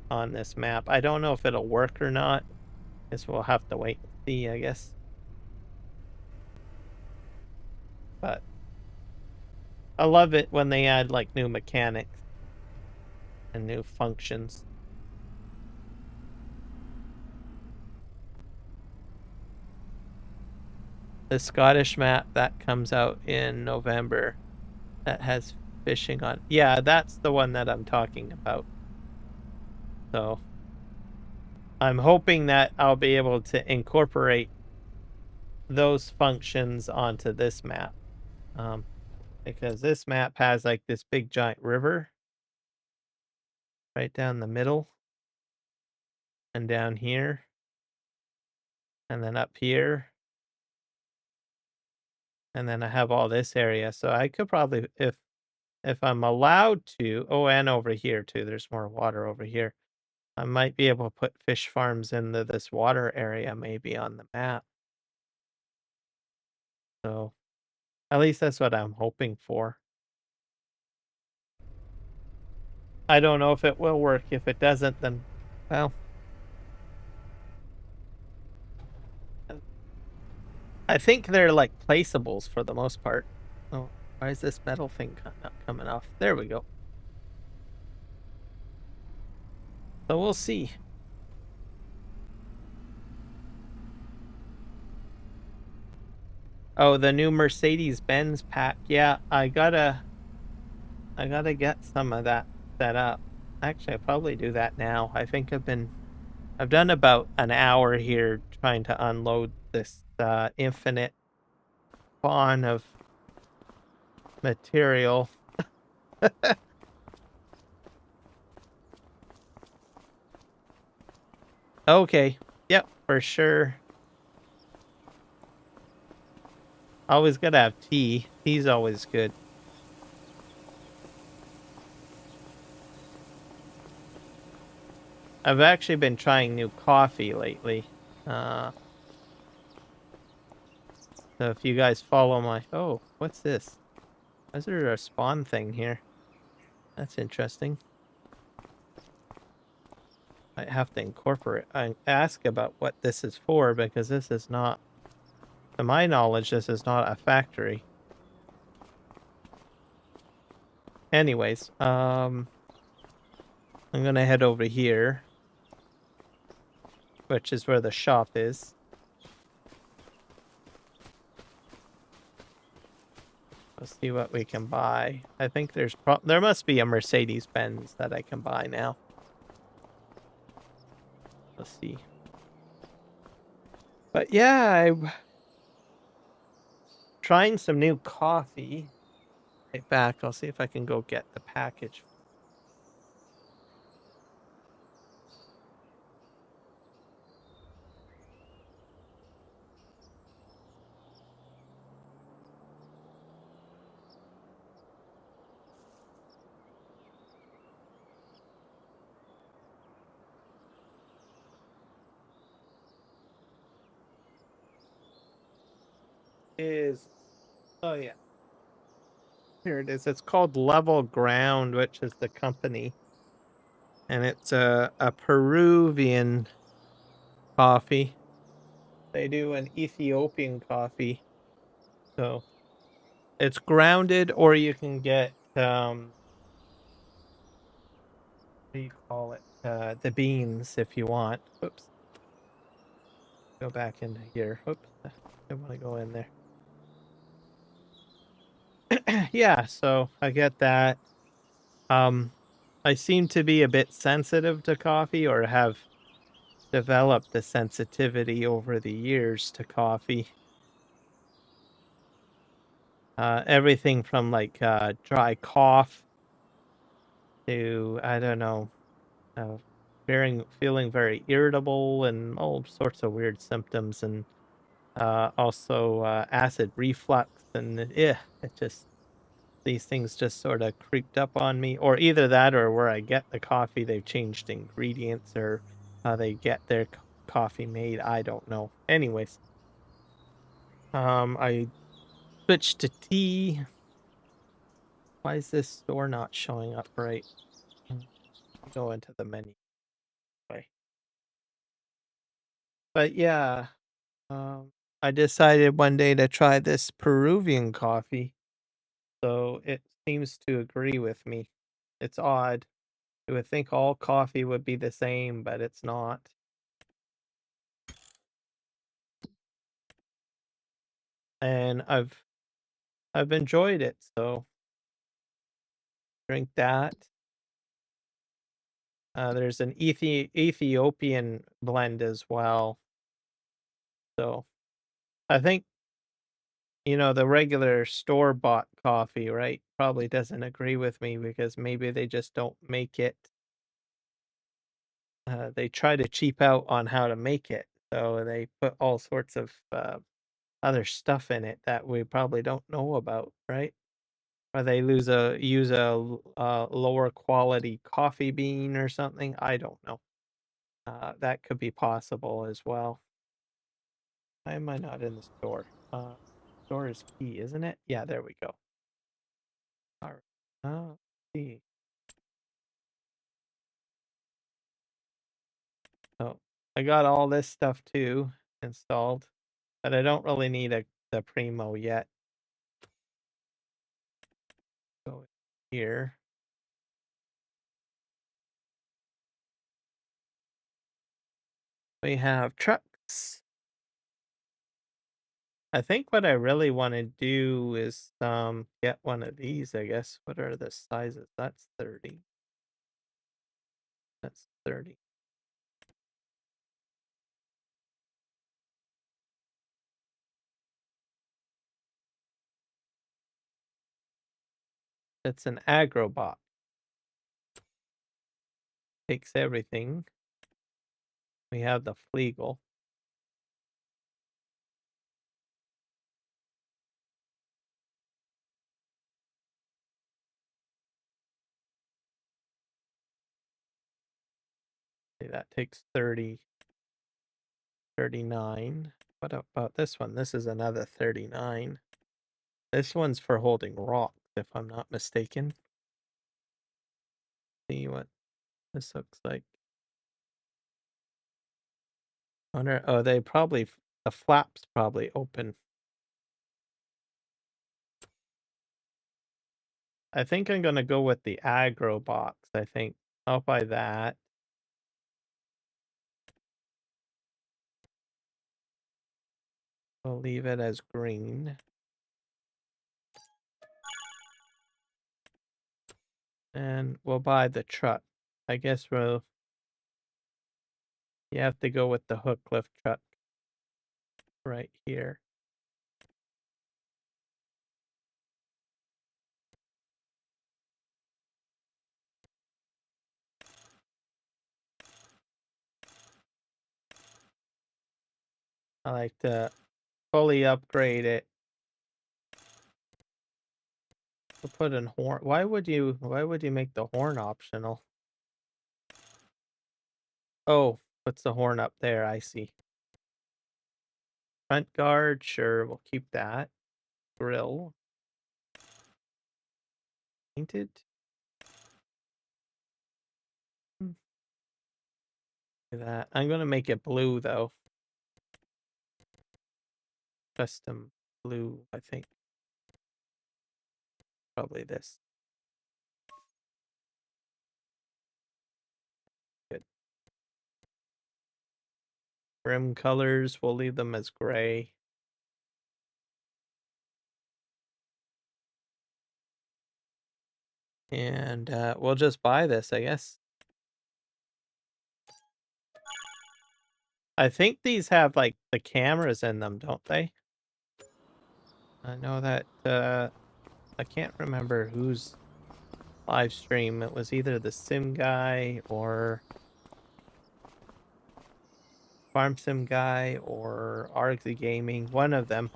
on this map. I don't know if it'll work or not. Guess we'll have to wait and see, I guess. But I love it when they add like new mechanics and new functions. The Scottish map that comes out in November that has fishing on. Yeah, that's the one that I'm talking about. So I'm hoping that I'll be able to incorporate those functions onto this map. Because this map has like this big giant river right down the middle and down here and then up here. And then I have all this area. So I could probably, if I'm allowed to, oh, and over here too, there's more water over here. I might be able to put fish farms into this water area maybe on the map. So at least that's what I'm hoping for. I don't know if it will work. If it doesn't, then, well, I think they're like placeables for the most part. Oh, why is this metal thing not coming off? There we go. So we'll see. Oh, the new Mercedes-Benz pack. Yeah, I gotta get some of that set up. Actually, I'll probably do that now. I think I've done about an hour here trying to unload this infinite spawn of material. Okay. Yep, for sure. Always gotta have tea. Tea's always good. I've actually been trying new coffee lately. So if you guys follow my... Oh, what's this? Is there a spawn thing here? That's interesting. I have to incorporate and ask about what this is for because this is not, to my knowledge, this is not a factory. Anyways, I'm gonna head over here, which is where the shop is. Let's see what we can buy. I think there must be a Mercedes-Benz that I can buy now. Let's see. But yeah, I'm trying some new coffee. Right back. I'll see if I can go get the package. Is Oh yeah, here it is. It's called Level Ground, which is the company, and it's a Peruvian coffee. They do an Ethiopian coffee, so it's grounded, or you can get what do you call it? The beans if you want. Oops. Go back into here. Oops. I want to go in there. Yeah, so I get that. Um, I seem to be a bit sensitive to coffee, or have developed a sensitivity over the years to coffee. Everything from like dry cough to, I don't know, uh, feeling very irritable and all sorts of weird symptoms, and also acid reflux, and yeah, it just, these things just sort of creeped up on me. Or either that, or where I get the coffee, they've changed ingredients, or how they get their coffee made. I don't know. Anyways, I switched to tea. Why is this store not showing up right? Go into the menu. Okay. But yeah, um, I decided one day to try this Peruvian coffee. So it seems to agree with me. It's odd. You would think all coffee would be the same, but it's not. And I've enjoyed it, so drink that. There's an Ethiopian blend as well. So I think, the regular store-bought coffee, right, probably doesn't agree with me because maybe they just don't make it. They try to cheap out on how to make it, so they put all sorts of other stuff in it that we probably don't know about, right? Or they use a lower quality coffee bean or something. I don't know. That could be possible as well. Why am I not in the store? Store is key, isn't it? Yeah, there we go. All right. Let's see. So I got all this stuff too installed, but I don't really need the Primo yet. Go here. We have trucks. I think what I really want to do is get one of these, I guess. What are the sizes? That's 30. That's 30. It's an agrobot. Takes everything. We have the Fleagle. See, that takes 30, 39. What about this one? This is another 39. This one's for holding rocks, if I'm not mistaken. See what this looks like. Wonder. Oh, they probably the flaps probably open. I think I'm gonna go with the aggro box. I think I'll buy that. We'll leave it as green. And we'll buy the truck. I guess you have to go with the hook lift truck right here. I like to fully upgrade it. We'll put in horn. Why would you make the horn optional? Oh, what's the horn up there? I see. Front guard, sure, we'll keep that. Grill. Painted. Look at that. I'm gonna make it blue though. Custom blue, I think. Probably this. Good. Rim colors, we'll leave them as gray. And we'll just buy this, I guess. I think these have like the cameras in them, don't they? I know that I can't remember whose live stream. It was either the Sim guy or Farm Sim guy or Argsy Gaming, one of them.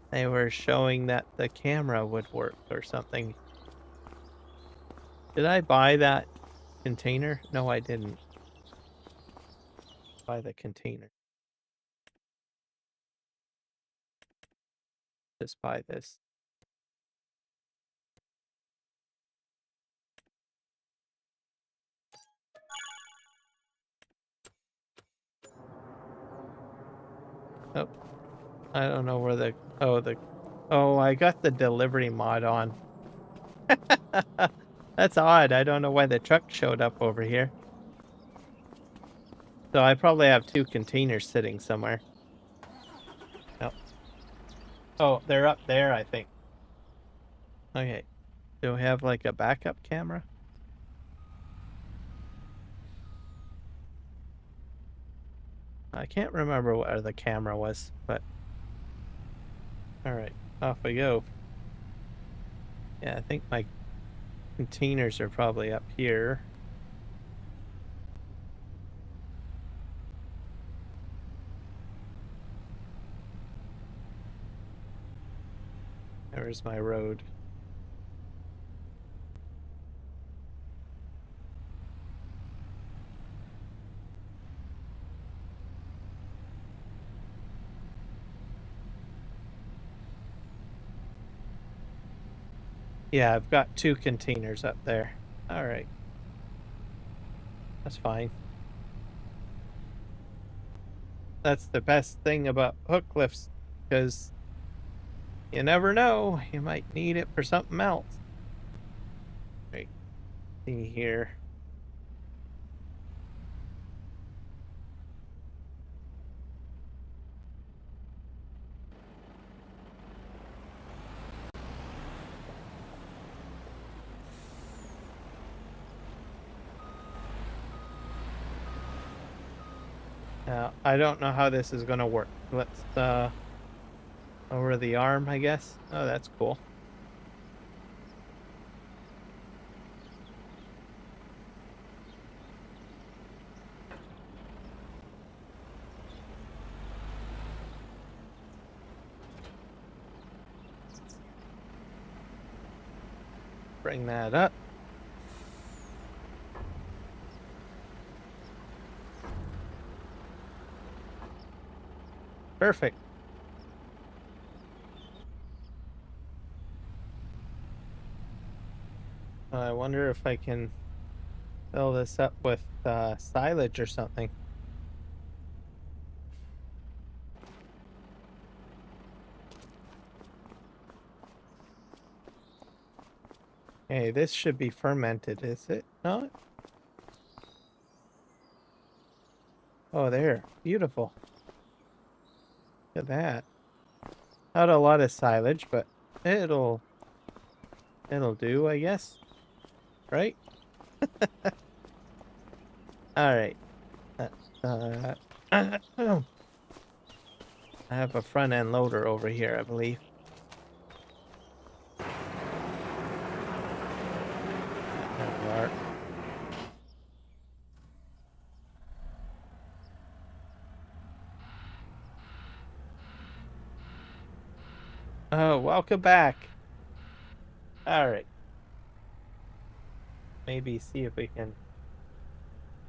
They were showing that the camera would work or something. Did I buy that container? No, I didn't buy the container. Just buy this. Oh, I don't know where oh, I got the delivery mod on. That's odd. I don't know why the truck showed up over here. So I probably have two containers sitting somewhere. Nope. Oh, they're up there, I think. Okay. Do we have like a backup camera? I can't remember where the camera was, but all right, off we go. Yeah, I think my containers are probably up here. There's my road. Yeah, I've got two containers up there. All right. That's fine. That's the best thing about hook lifts, because you never know. You might need it for something else. Right. See here. Now, I don't know how this is going to work. Let's, over the arm, I guess. Oh, that's cool. Bring that up. Perfect. I wonder if I can fill this up with silage or something. Hey, this should be fermented, is it not? Oh, there. Beautiful. Look at that. Not a lot of silage, but it'll do, I guess. Right? All right. Uh, I have a front end loader over here, I believe. There we are. Oh, welcome back. All right. Maybe see if we can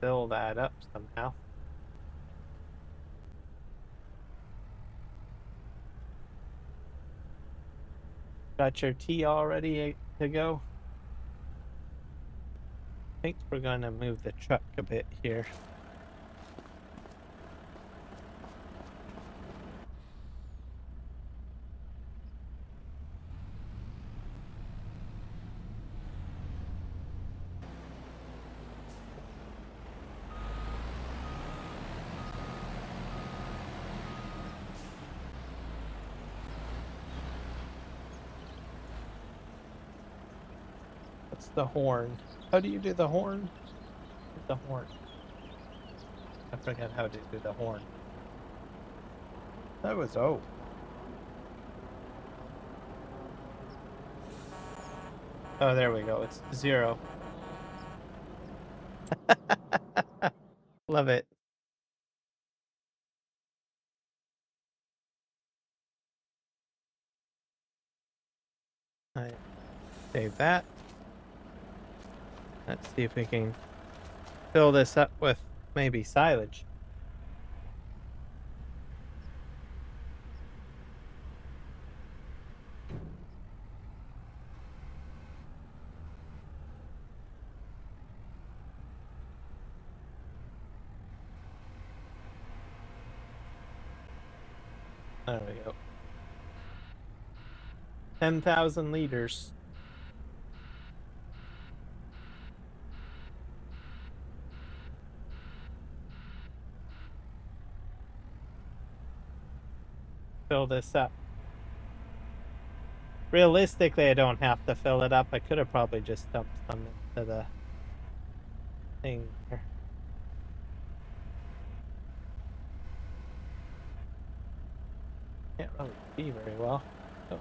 fill that up somehow. Got your tea all ready to go? I think we're gonna move the truck a bit here. What's the horn? How do you do the horn? The horn. I forget how to do the horn. That was oh. Oh, there we go. It's 0. Love it. I save that. Let's see if we can fill this up with maybe silage. There we go. 10,000 liters. Fill this up. Realistically, I don't have to fill it up. I could have probably just dumped some into the thing here. Can't really see very well. Oh.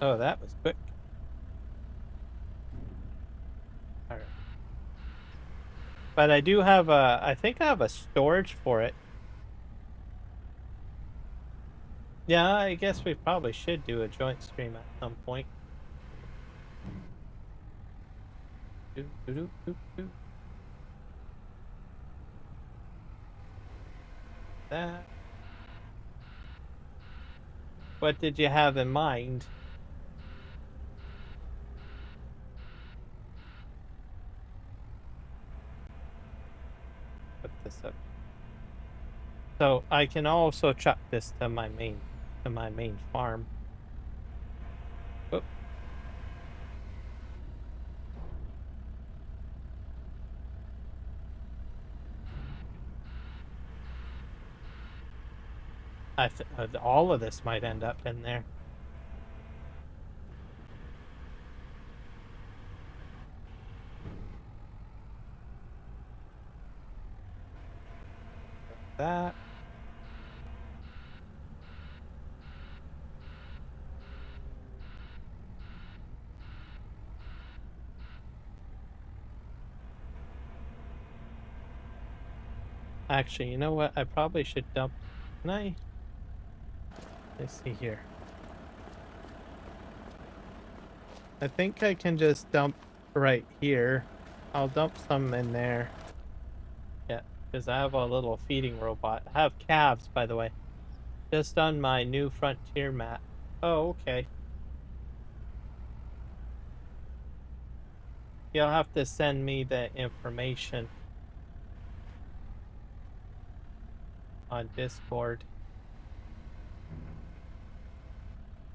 Oh, that was quick. All right. But I do have a, I think I have a storage for it. Yeah, I guess we probably should do a joint stream at some point. That. What did you have in mind? Put this up. So I can also chuck this to my main farm. Oop. All of this might end up in there. That. Actually, you know what? I probably should dump. Can I? Let's see here. I think I can just dump right here. I'll dump some in there. Yeah, because I have a little feeding robot. I have calves, by the way. Just on my new frontier map. Oh, okay. You'll have to send me the information on Discord.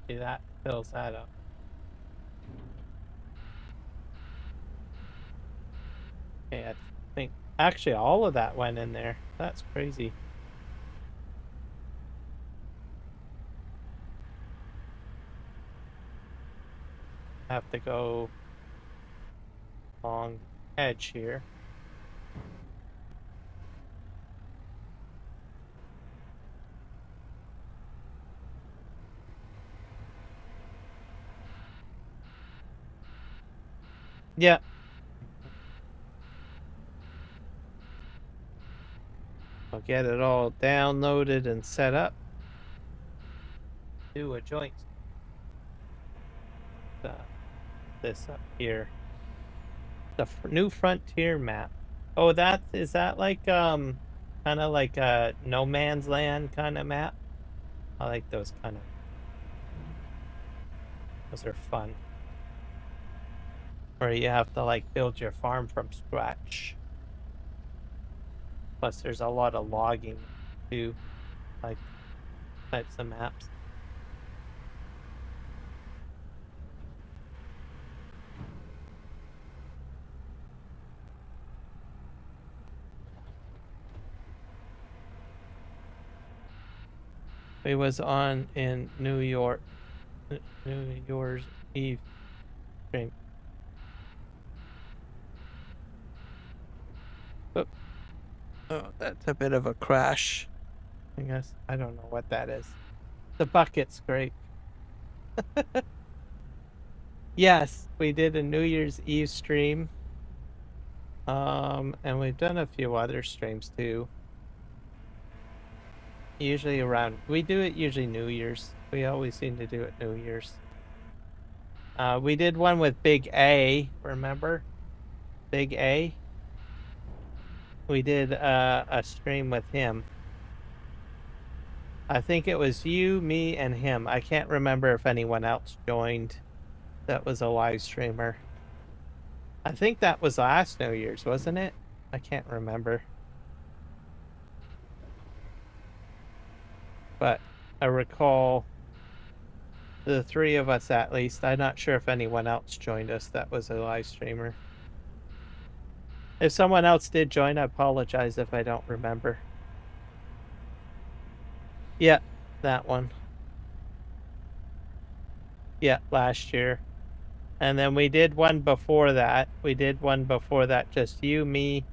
See, that fills that up. Okay, I think actually all of that went in there. That's crazy. I have to go along edge here. Yeah. I'll get it all downloaded and set up. Do a joint. This up here. The new frontier map. Oh, is that like kind of like a no man's land kind of map? I like those kind of. Those are fun. Where you have to like build your farm from scratch. Plus, there's a lot of logging too, like types of maps. We was on in New Year's Eve stream. Oh, that's a bit of a crash. I guess I don't know what that is. The bucket's great. Yes, we did a New Year's Eve stream. And we've done a few other streams too. Usually we do it usually New Year's. We always seem to do it New Year's. We did one with Big A, remember? Big A. We did a stream with him. I think it was you, me, and him. I can't remember if anyone else joined that was a live streamer. I think that was last New Year's, wasn't it? I can't remember. But I recall the three of us at least. I'm not sure if anyone else joined us that was a live streamer. If someone else did join, I apologize if I don't remember. Yeah, that one. Yeah, last year. And then we did one before that. Just you, me,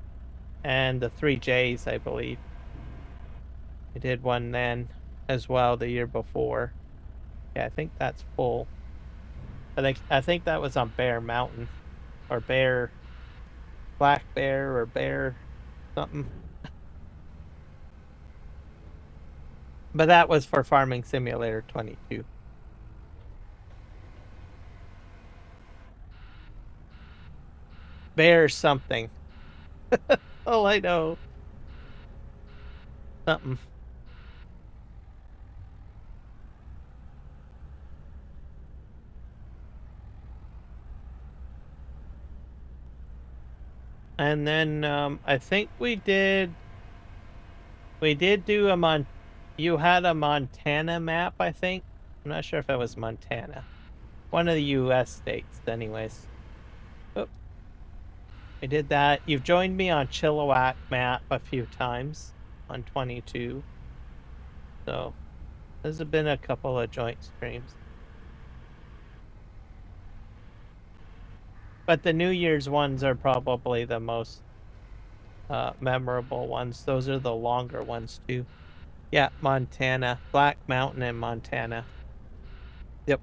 and the 3 J's, I believe. We did one then as well the year before. Yeah, I think that's full. I think that was on Bear Mountain. Or Black Bear or Bear something. But that was for Farming Simulator 22. Bear something. Oh, I know. Something. And then I think we did do you had a Montana map, I think. I'm not sure if it was Montana. One of the US states, anyways. Oh, we did that. You've joined me on Chilliwack map a few times on 22. So there's been a couple of joint streams. But the New Year's ones are probably the most memorable ones. Those are the longer ones too. Yeah, Montana. Black Mountain in Montana. Yep.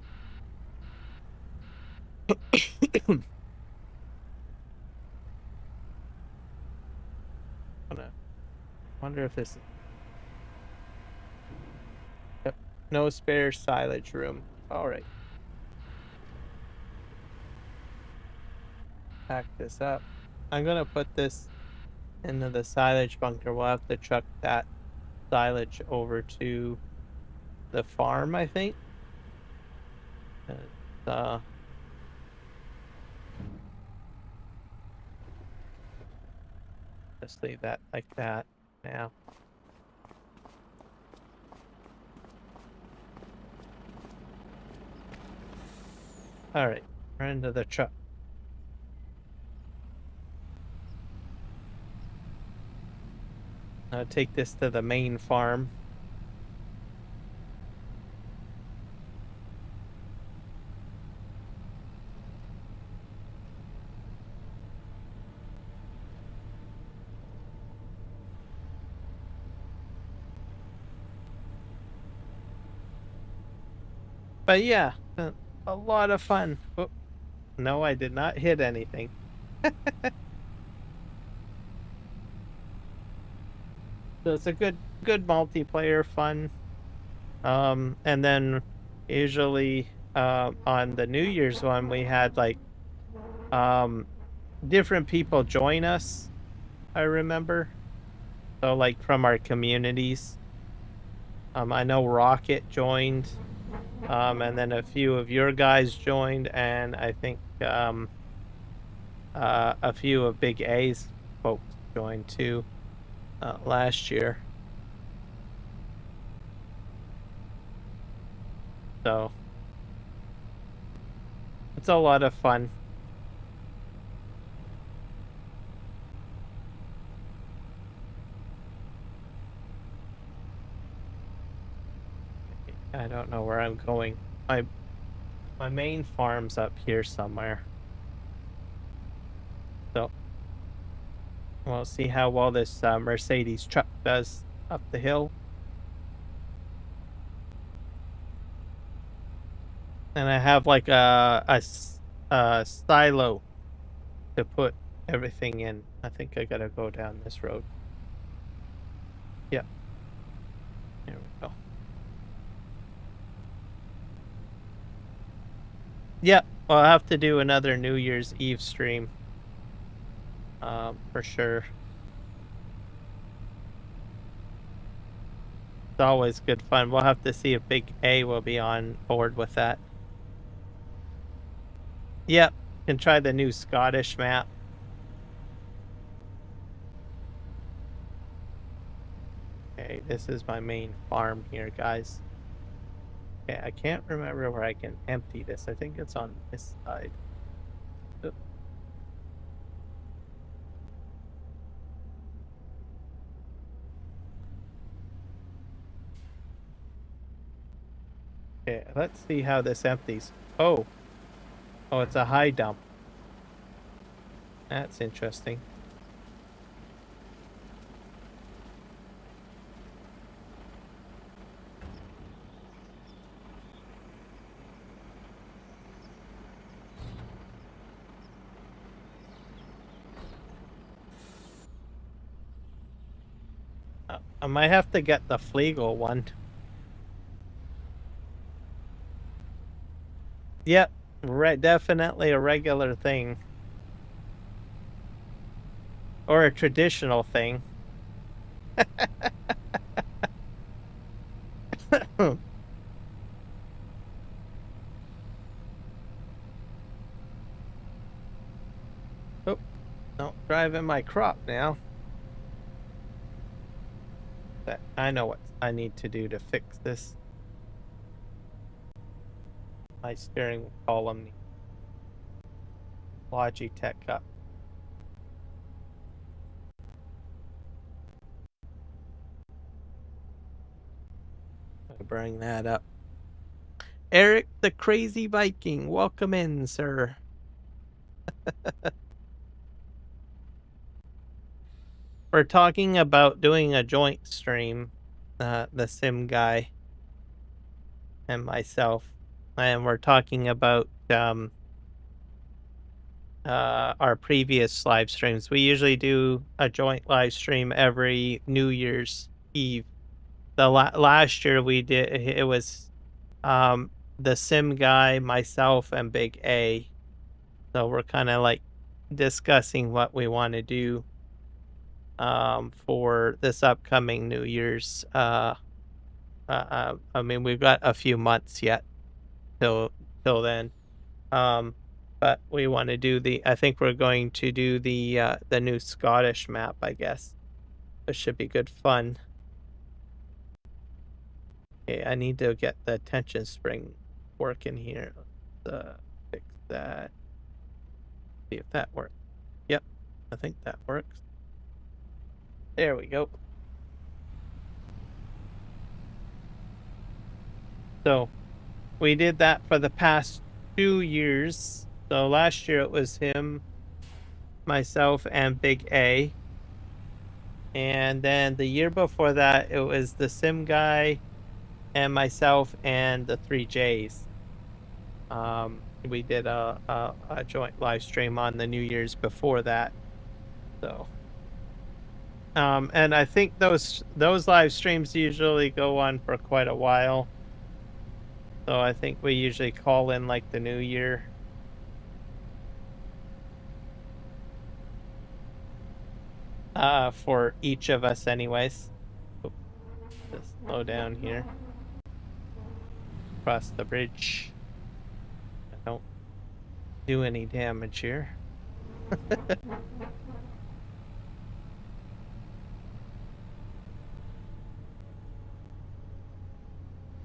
Wonder if this is... Yep. No spare silage room. Alright. Pack this up. I'm gonna put this into the silage bunker. We'll have to truck that silage over to the farm, I think. Just leave that like that now. All right, we're into the truck. I'll take this to the main farm. But yeah, a lot of fun. Oh, no, I did not hit anything. So it's a good multiplayer fun. And then usually on the New Year's one we had like different people join us, I remember. So like from our communities. I know Rocket joined. And then a few of your guys joined, and I think a few of Big A's folks joined too last year. So it's a lot of fun. I don't know where I'm going. My main farm's up here somewhere. So we'll see how well this Mercedes truck does up the hill. And I have like a silo to put everything in. I think I gotta go down this road. Yep. There we go. Yep. Well, I'll have to do another New Year's Eve stream. For sure. It's always good fun. We'll have to see if Big A will be on board with that. Yep. Can try the new Scottish map. Okay, this is my main farm here, guys. Okay, I can't remember where I can empty this. I think it's on this side. Oop. Okay, let's see how this empties. Oh, it's a high dump. That's interesting. I might have to get the Flegel one. Yep, definitely a regular thing. Or a traditional thing. Oh, don't drive in my crop now. I know what I need to do to fix this. My steering column Logitech up. I'll bring that up. Eric the Crazy Viking, welcome in, sir. We're talking about doing a joint stream, the Sim guy and myself, and we're talking about our previous live streams. We usually do a joint live stream every New Year's Eve. The last year we did it was the Sim guy, myself, and Big A. So we're kind of like discussing what we want to do for this upcoming New Year's. I mean, we've got a few months yet till then. But we want to do I think we're going to do the new Scottish map, I guess. It should be good fun. Okay, I need to get the tension spring working here. Let's fix that. See if that works. Yep, I think that works. There we go. So we did that for the past 2 years. So last year it was him, myself, and Big A. And then the year before that, it was the Sim guy and myself and the 3Js. We did a joint live stream on the New Year's before that. So, and I think those live streams usually go on for quite a while. So I think we usually call in like the New Year. For each of us, anyways. Just slow down here. Cross the bridge. I don't do any damage here.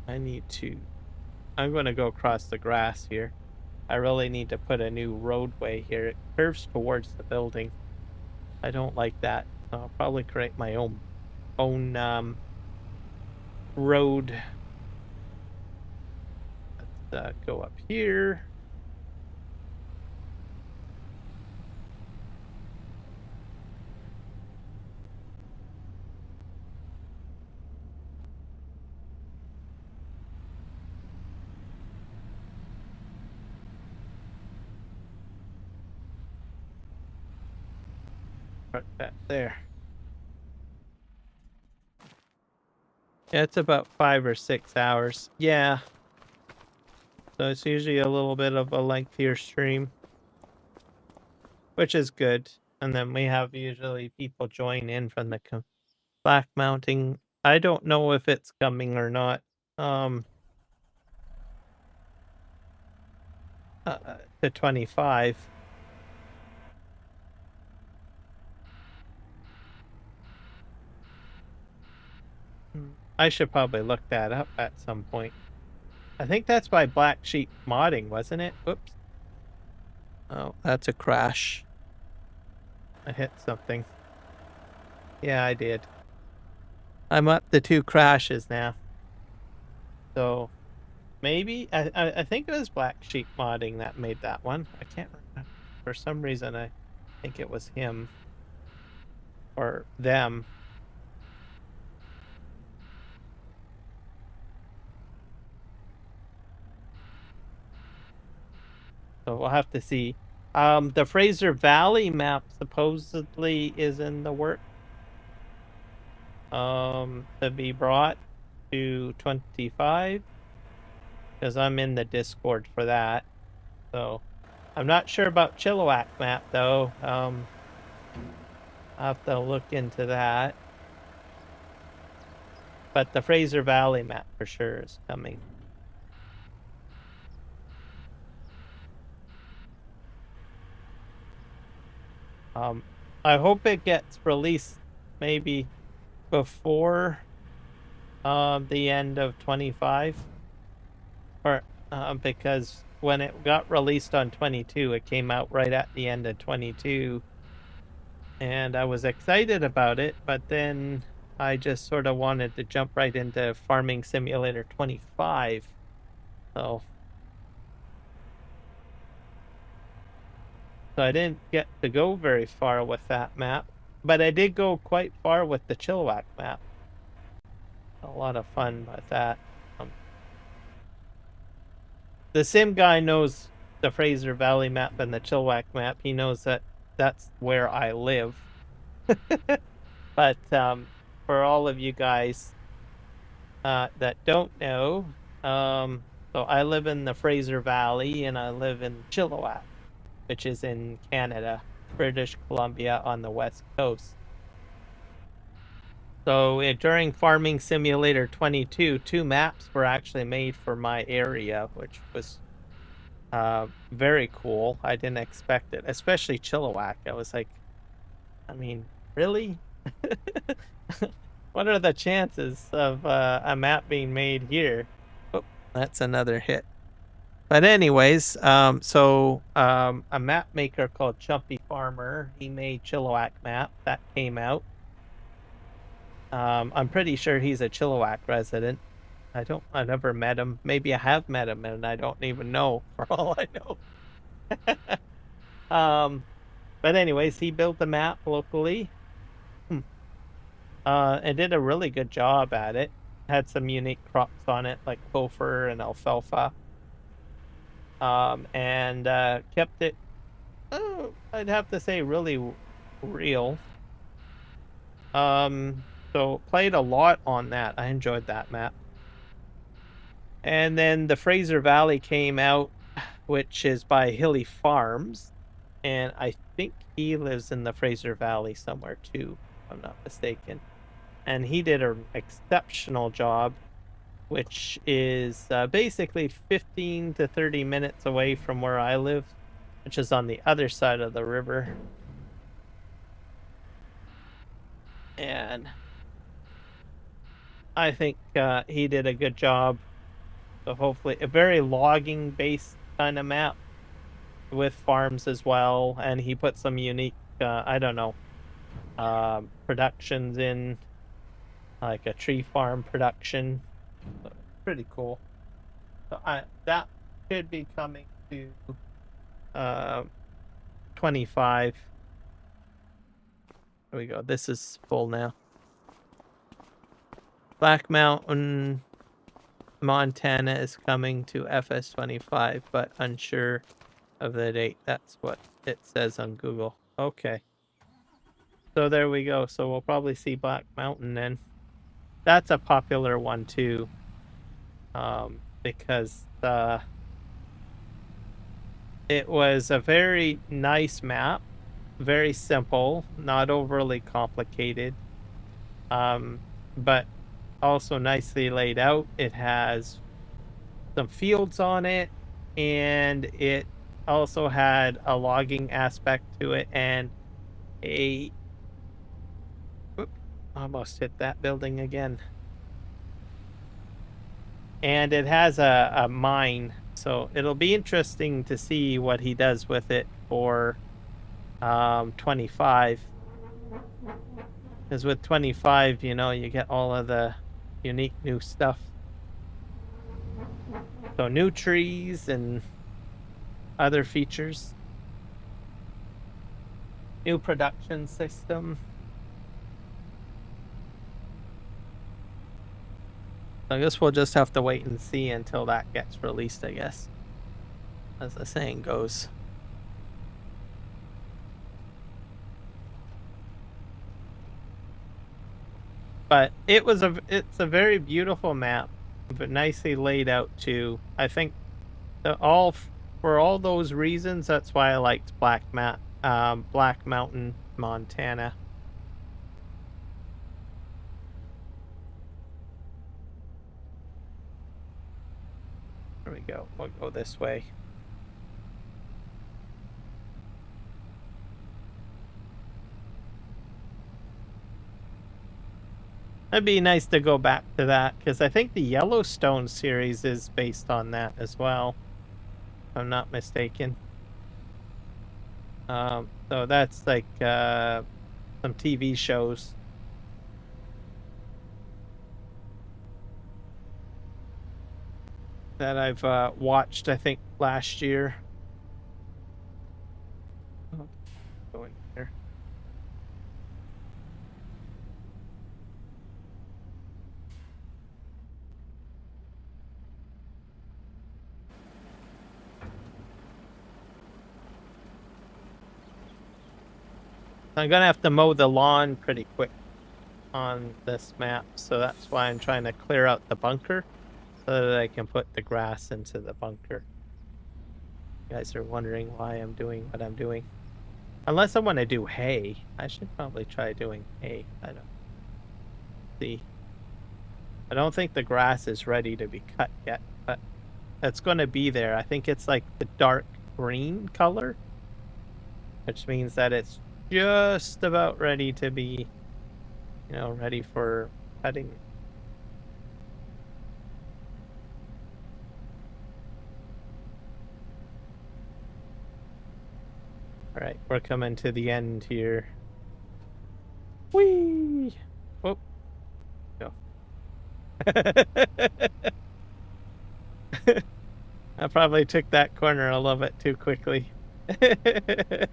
I'm going to go across the grass here. I really need to put a new roadway here. It curves towards the building. I don't like that. I'll probably create my own road. Let's go up here. Right back there. Yeah, it's about 5 or 6 hours. Yeah. So it's usually a little bit of a lengthier stream, which is good. And then we have usually people join in from the black mounting. I don't know if it's coming or not. To 25. I should probably look that up at some point. I think that's by Black Sheep Modding, wasn't it? Whoops. Oh, that's a crash. I hit something. Yeah, I did. I'm up to 2 crashes now. So maybe I think it was Black Sheep Modding that made that one. I can't remember. For some reason I think it was him or them. So we'll have to see. The Fraser Valley map supposedly is in the work. To be brought to 25. Because I'm in the Discord for that. So I'm not sure about Chilliwack map though. I'll have to look into that. But the Fraser Valley map for sure is coming. I hope it gets released maybe before the end of 25, or because when it got released on 22, it came out right at the end of 22, and I was excited about it, but then I just sort of wanted to jump right into Farming Simulator 25. So I didn't get to go very far with that map, but I did go quite far with the Chilliwack map. A lot of fun with that. The Sim guy knows the Fraser Valley map and the Chilliwack map. He knows that that's where I live. But for all of you guys that don't know, so I live in the Fraser Valley and I live in Chilliwack, which is in Canada, British Columbia on the west coast. So during Farming Simulator 22, 2 maps were actually made for my area, which was very cool. I didn't expect it, especially Chilliwack. I was like, I mean, really? What are the chances of a map being made here? Oh, that's another hit. But anyways, a map maker called Chumpy Farmer, he made Chilliwack map that came out. I'm pretty sure he's a Chilliwack resident. I never met him. Maybe I have met him and I don't even know, for all I know. But anyways, he built the map locally. And did a really good job at it. Had some unique crops on it, like gopher and alfalfa. And kept it, I'd have to say, really real. So played a lot on that. I enjoyed that map. And then the Fraser Valley came out, which is by Hilly Farms. And I think he lives in the Fraser Valley somewhere too, if I'm not mistaken. And he did an exceptional job, which is basically 15 to 30 minutes away from where I live, which is on the other side of the river. And I think he did a good job. So hopefully a very logging based kind of map with farms as well. And he put some unique, I don't know, productions in, like a tree farm production. So pretty cool. So that should be coming to 25. There we go. This is full now. Black Mountain, Montana is coming to FS25, but unsure of the date. That's what it says on Google. Okay. So there we go. So we'll probably see Black Mountain then. That's a popular one too. Because it was a very nice map, very simple, not overly complicated, but also nicely laid out. It has some fields on it, and it also had a logging aspect to it, and almost hit that building again. And it has a mine, so it'll be interesting to see what he does with it for 25. Because with 25, you know, you get all of the unique new stuff. So new trees and other features. New production system. I guess we'll just have to wait and see until that gets released, I guess. As the saying goes. But it's a very beautiful map, but nicely laid out too. I think for all those reasons, that's why I liked Black Mountain, Montana. There we go. We'll go this way. It'd be nice to go back to that, because I think the Yellowstone series is based on that as well, if I'm not mistaken. So that's like some TV shows. That I've watched, I think, last year. Oh, go in here. I'm gonna have to mow the lawn pretty quick on this map, so that's why I'm trying to clear out the bunker so that I can put the grass into the bunker. You guys are wondering why I'm doing what I'm doing. Unless I want to do hay. I should probably try doing hay. I don't see. I don't think the grass is ready to be cut yet, but it's going to be there. I think it's like the dark green color, which means that it's just about ready to be, you know, ready for cutting. All right, we're coming to the end here. Whee! Oh, go. I probably took that corner a little bit too quickly. Good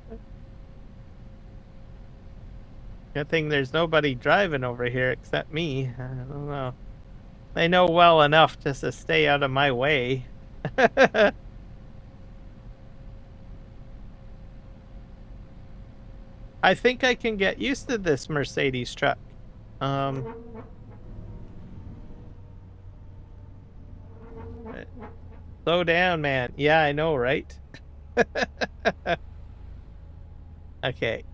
thing there's nobody driving over here except me. I don't know. They know well enough just to stay out of my way. I think I can get used to this Mercedes truck. Slow down, man. Yeah, I know, right? Okay.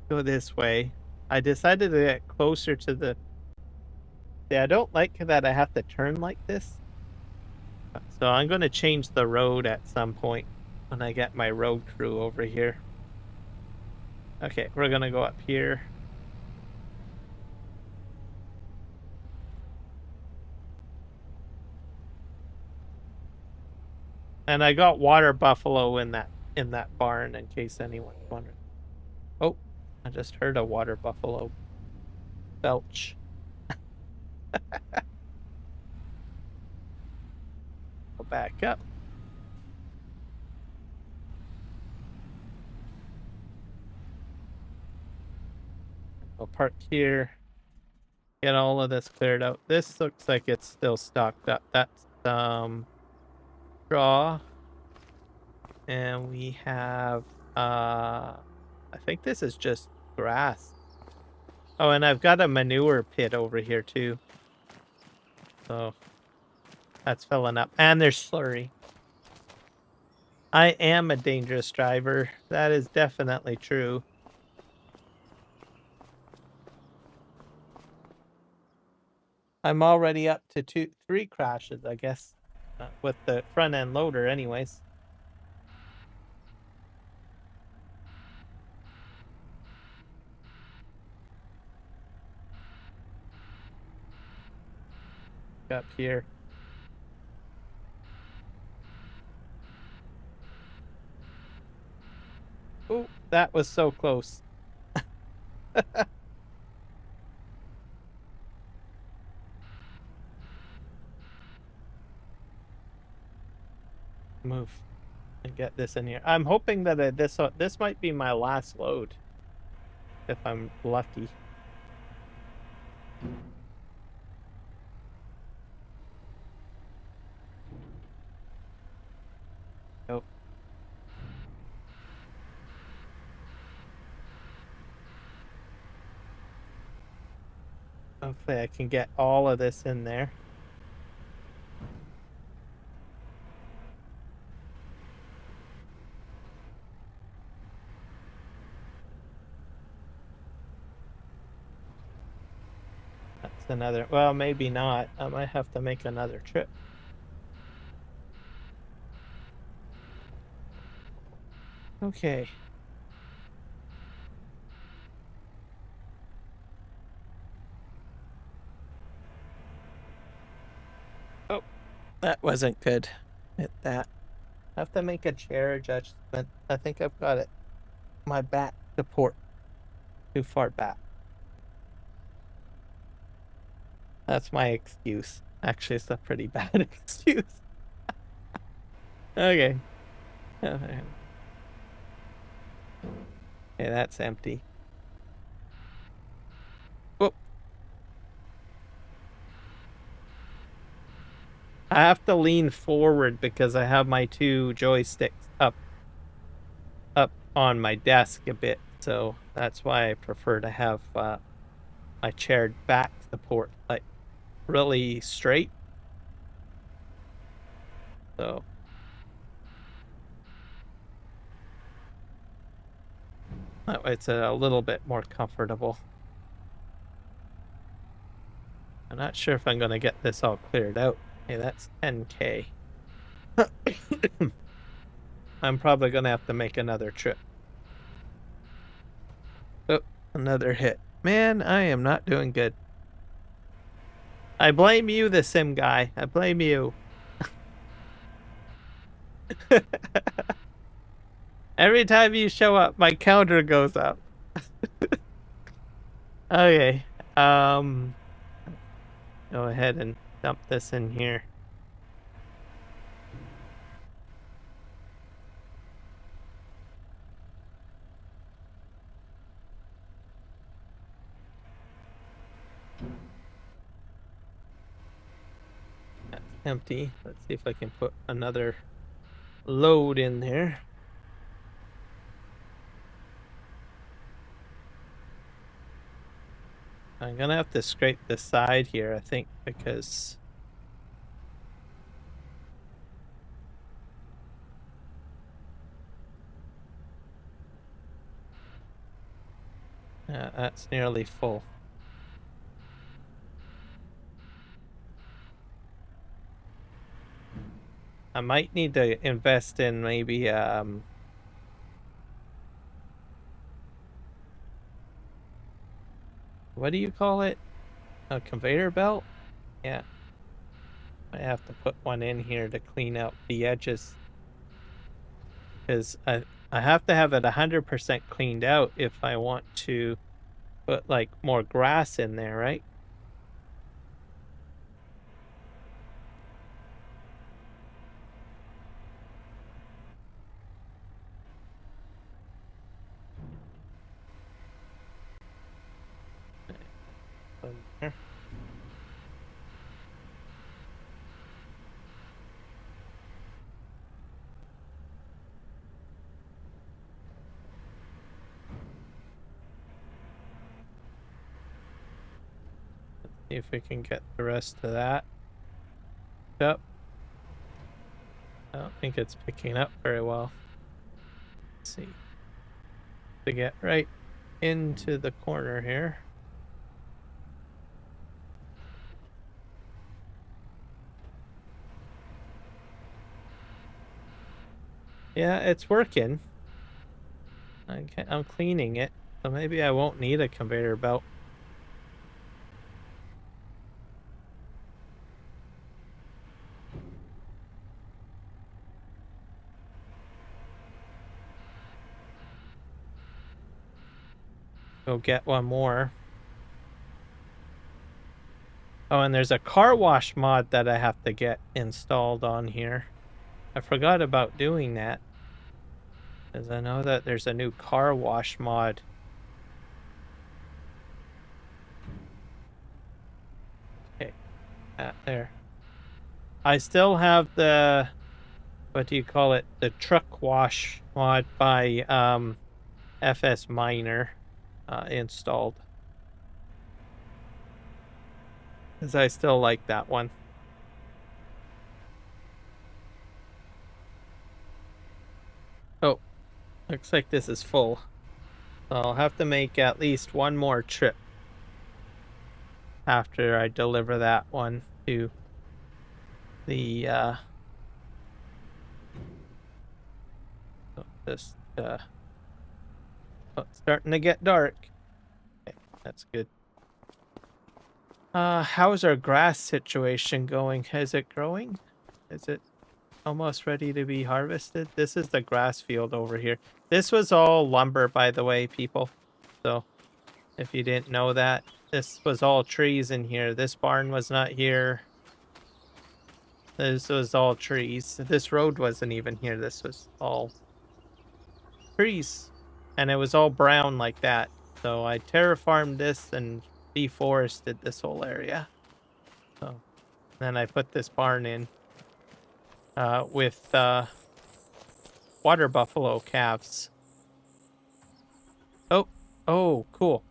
Go this way. I decided to get closer to the... Yeah, I don't like that I have to turn like this. So I'm going to change the road at some point when I get my road crew over here. Okay, we're going to go up here. And I got water buffalo in that barn in case anyone's wondering. Oh, I just heard a water buffalo belch. Go back up. I'll park here. Get all of this cleared out. This looks like it's still stocked up. That's straw. And we have I think this is just grass. Oh, and I've got a manure pit over here too. So that's filling up. And there's slurry. I am a dangerous driver. That is definitely true. I'm already up to 3 crashes, I guess, with the front end loader anyways. Up here. Oh, that was so close. Move and get this in here. I'm hoping that this might be my last load, if I'm lucky. Nope. Hopefully I can get all of this in there. That's another, well, maybe not. I might have to make another trip. Okay. Oh, that wasn't good. Hit that. I have to make a chair adjustment. I think I've got it. My back support too far back. That's my excuse. Actually, it's a pretty bad excuse. Okay. Okay, that's empty. Whoop. I have to lean forward because I have my 2 joysticks up on my desk a bit, so that's why I prefer to have my chair back support like really straight. So that way it's a little bit more comfortable. I'm not sure if I'm going to get this all cleared out. Hey, that's 10K. I'm probably going to have to make another trip. Oh, another hit. Man, I am not doing good. I blame you, the sim guy. I blame you. Every time you show up, my counter goes up. Okay. Go ahead and dump this in here. That's empty. Let's see if I can put another load in there. I'm gonna have to scrape the side here, I think, because that's nearly full. I might need to invest in maybe what do you call it? A conveyor belt? Yeah. I have to put one in here to clean out the edges. Because I have to have it 100% cleaned out if I want to put like more grass in there, right? There. Let's see if we can get the rest of that up. I don't think it's picking up very well. Let's see. To get right into the corner here. Yeah, it's working. I'm cleaning it, so maybe I won't need a conveyor belt. Go get one more. Oh, and there's a car wash mod that I have to get installed on here. I forgot about doing that, because I know that there's a new car wash mod. Okay, there. I still have the, what do you call it? The truck wash mod by FS Miner installed. Because I still like that one. Oh, looks like this is full. So I'll have to make at least one more trip after I deliver that one to the oh, it's starting to get dark. Okay, that's good. How's our grass situation going? Is it growing? Is it almost ready to be harvested? This is the grass field over here. This was all lumber, by the way, people. So if you didn't know that, this was all trees in here. This barn was not here. This was all trees. This road wasn't even here. This was all trees. And it was all brown like that. So I terraformed this and deforested this whole area. So then I put this barn in with water buffalo calves. Oh, cool.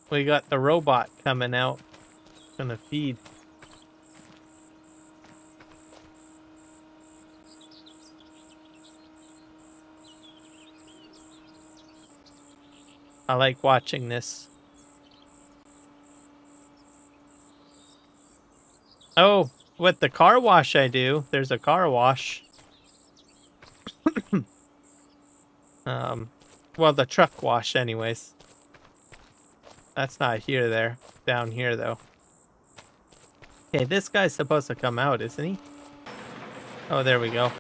We got the robot coming out. Gonna feed. I like watching this. Oh, with the car wash I do. There's a car wash. Well, the truck wash anyways. That's not here there. Down here though. Okay, this guy's supposed to come out, isn't he? Oh, there we go.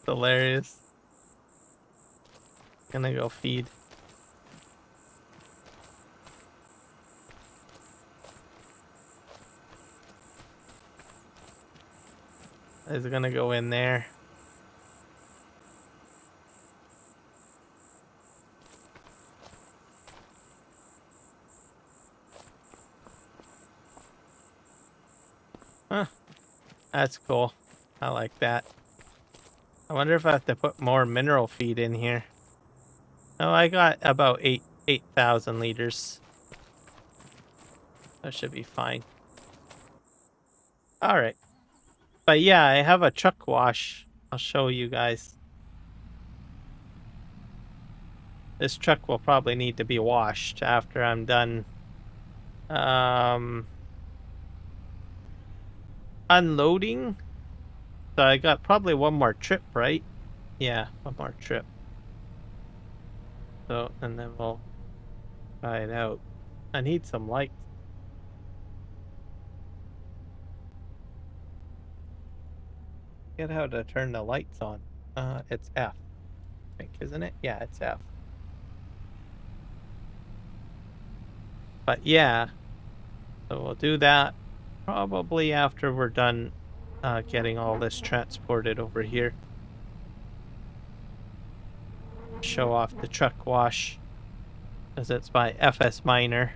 Hilarious. Gonna go feed. Is gonna go in there. Huh. That's cool. I like that. I wonder if I have to put more mineral feed in here. Oh, I got about 8,000 liters. That should be fine. All right. But yeah, I have a truck wash. I'll show you guys. This truck will probably need to be washed after I'm done unloading. So I got probably one more trip, right? Yeah, one more trip. So, and then we'll try it out. I need some lights. Get how to turn the lights on. It's F, I think, isn't it? Yeah, it's F. But yeah, so we'll do that probably after we're done getting all this transported over here. Show off the truck wash, as it's by FS Miner.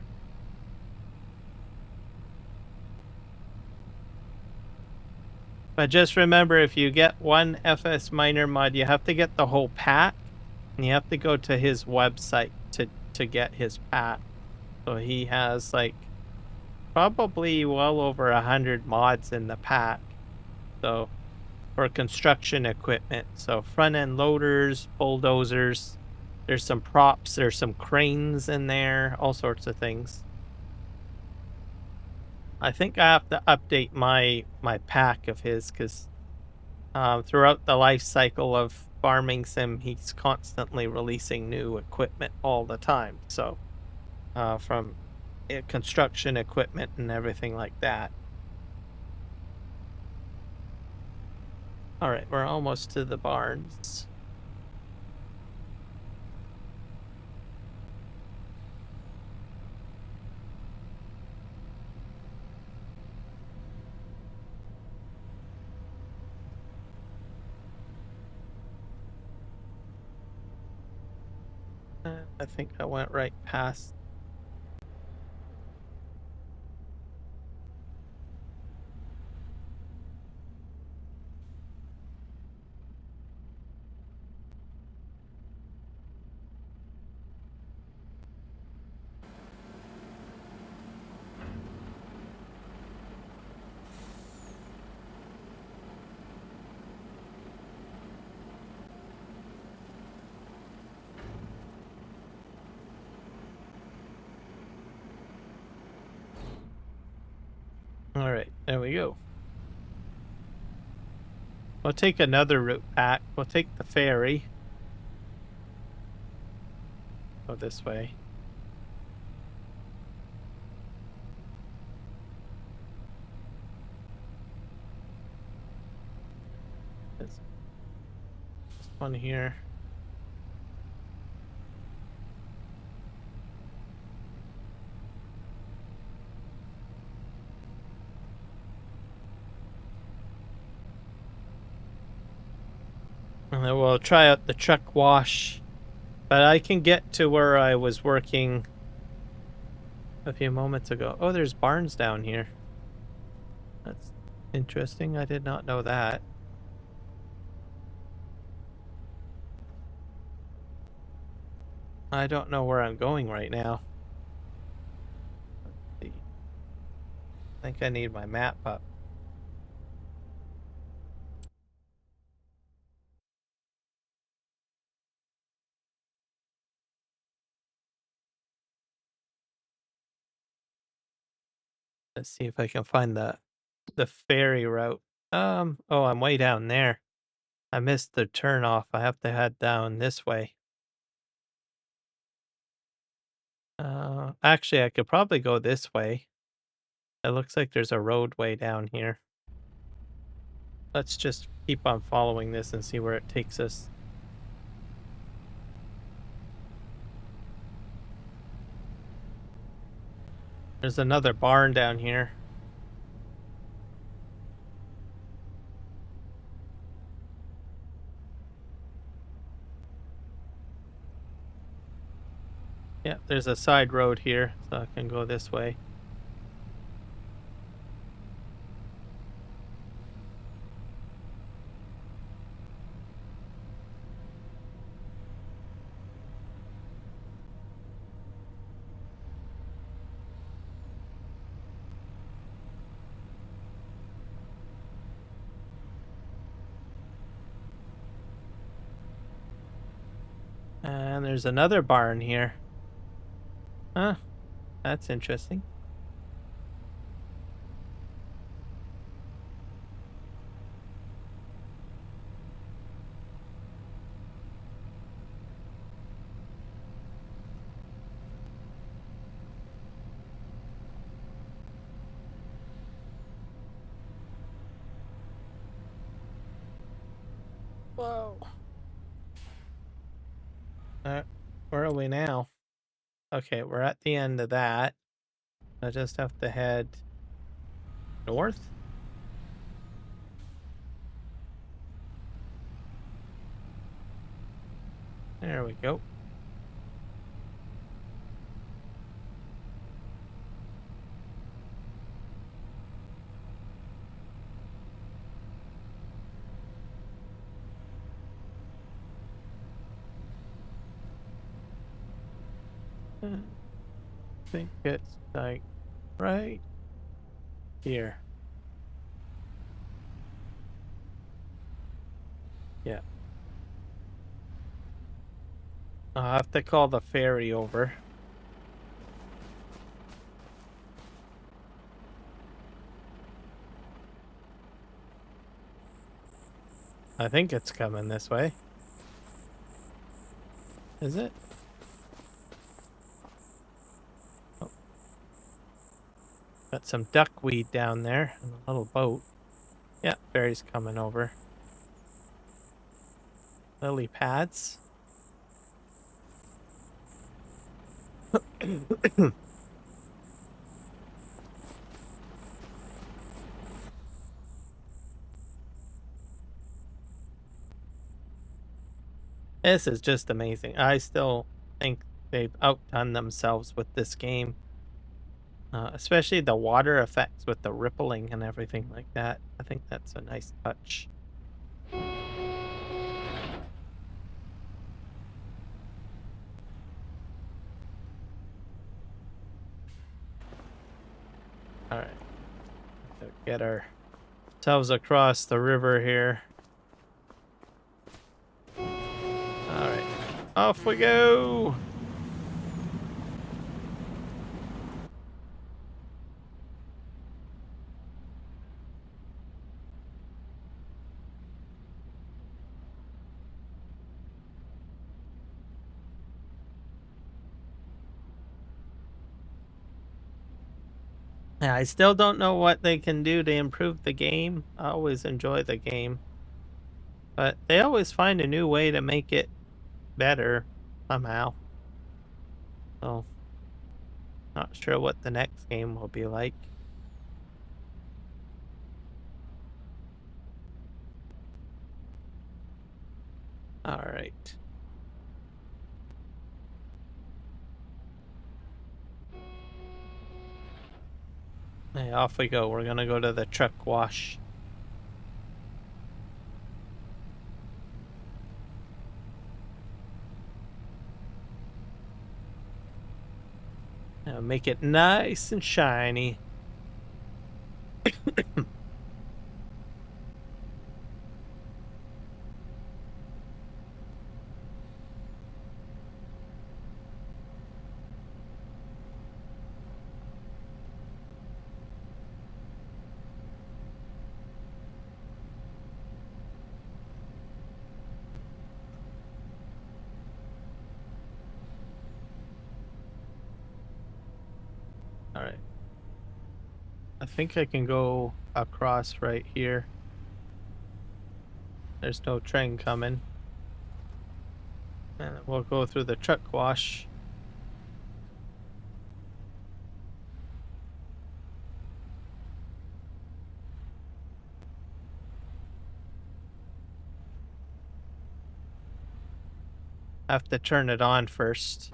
But just remember, if you get one FS Miner mod, you have to get the whole pack, and you have to go to his website to get his pack. So he has like probably well over 100 mods in the pack. So for construction equipment, so front end loaders, bulldozers, there's some props, there's some cranes in there, all sorts of things. I think I have to update my pack of his because throughout the life cycle of farming sim, he's constantly releasing new equipment all the time. So from construction equipment and everything like that. All right, we're almost to the barns. I think I went right past. All right, there we go. We'll take another route back. We'll take the ferry. Go this way. This one here. And then we'll try out the truck wash. But I can get to where I was working a few moments ago. Oh, there's barns down here. That's interesting. I did not know that. I don't know where I'm going right now. Let's see. I think I need my map up. Let's see if I can find the ferry route. Oh, I'm way down there. I missed the turn off. I have to head down this way. Actually, I could probably go this way. It looks like there's a roadway down here. Let's just keep on following this and see where it takes us. There's another barn down here. Yeah, there's a side road here, so I can go this way. And there's another barn here. Huh, that's interesting. Whoa. Where are we now? Okay, we're at the end of that. I just have to head north. There we go. I think it's like right here. Yeah. I'll have to call the ferry over. I think it's coming this way. Is it? Oh. Got some duckweed down there and a little boat. Yeah, ferry's coming over. Lily pads. This is just amazing. I still think they've outdone themselves with this game. Especially the water effects with the rippling and everything like that. I think that's a nice touch. All right, so get ourselves across the river here. All right, off we go. Yeah, I still don't know what they can do to improve the game. I always enjoy the game, but they always find a new way to make it better somehow. So, not sure what the next game will be like. All right. Hey, off we go. We're gonna go to the truck wash. Make it nice and shiny. All right. I think I can go across right here. There's no train coming. And we'll go through the truck wash. Have to turn it on first.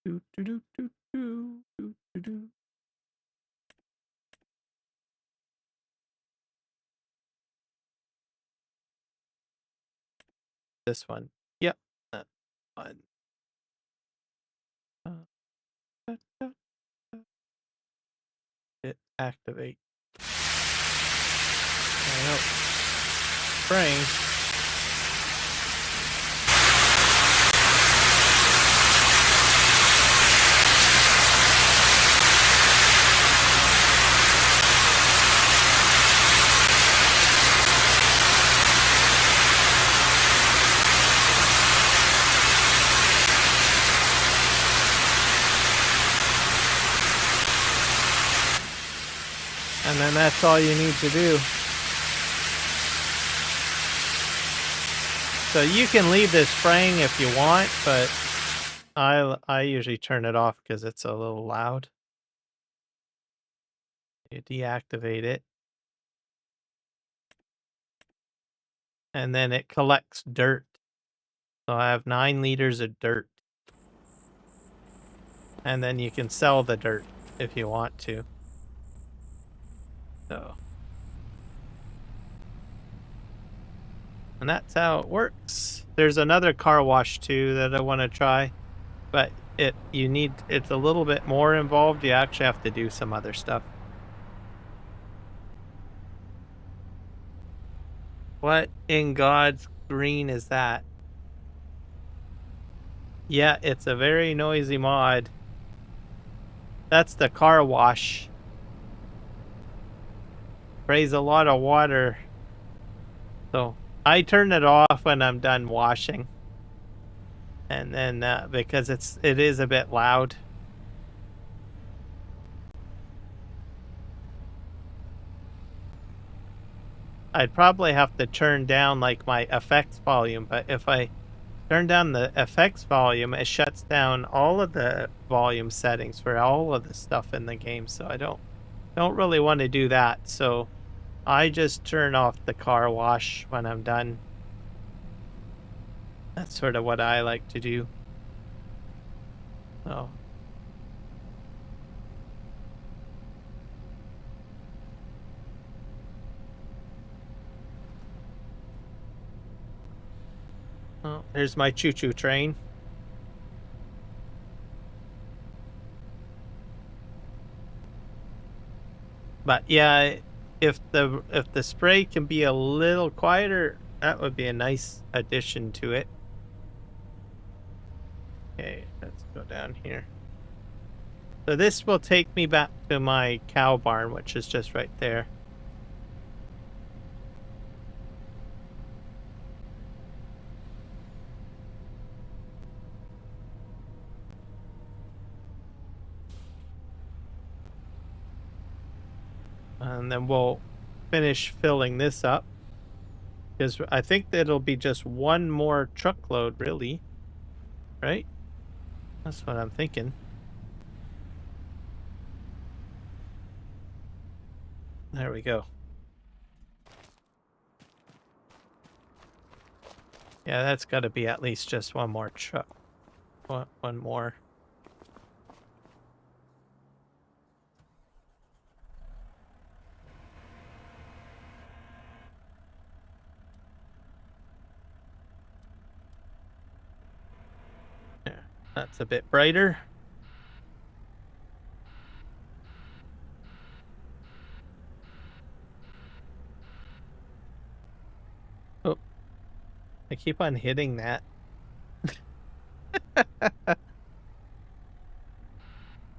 Do, do, do, do, do, do, do, do. This one. Yep. That one. Hit activate. I know. Spraying. And then that's all you need to do. So you can leave this spraying if you want, but I usually turn it off because it's a little loud. You deactivate it. And then it collects dirt. So I have 9 liters of dirt. And then you can sell the dirt if you want to. So. And that's how it works. There's another car wash too that I want to try. But it's a little bit more involved. You actually have to do some other stuff. What in God's green is that? Yeah, it's a very noisy mod. That's the car wash. Sprays a lot of water. So I turn it off when I'm done washing. And then because it is a bit loud. I'd probably have to turn down like my effects volume, but if I turn down the effects volume, it shuts down all of the volume settings for all of the stuff in the game. So I don't really want to do that. So I just turn off the car wash when I'm done. That's sort of what I like to do. Oh. Oh, there's my choo-choo train. But yeah, if the spray can be a little quieter, that would be a nice addition to it. Okay, let's go down here. So this will take me back to my cow barn, which is just right there. And then we'll finish filling this up. Because I think that it'll be just one more truckload, really. Right? That's what I'm thinking. There we go. Yeah, that's got to be at least just one more truck. One more. Yeah, that's a bit brighter. Oh, I keep on hitting that. All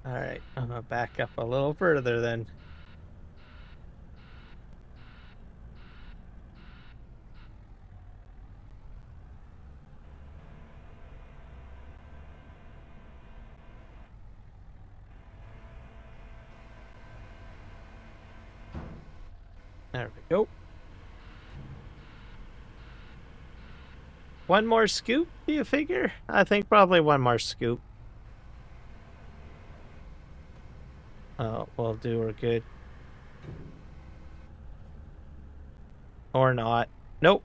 right, I'm gonna back up a little further then. There we go. One more scoop, do you figure? I think probably one more scoop. Oh, we'll do her good. Or not. Nope.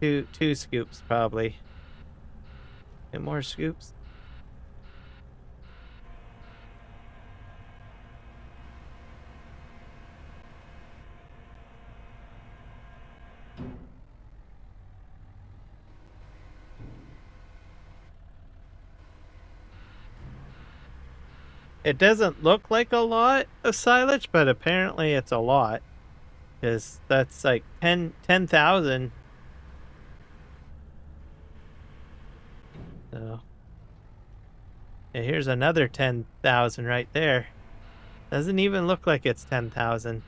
Two scoops, probably. 2 more scoops. It doesn't look like a lot of silage, but apparently it's a lot. Because that's like 10,000. So, yeah, here's another 10,000 right there. Doesn't even look like it's 10,000.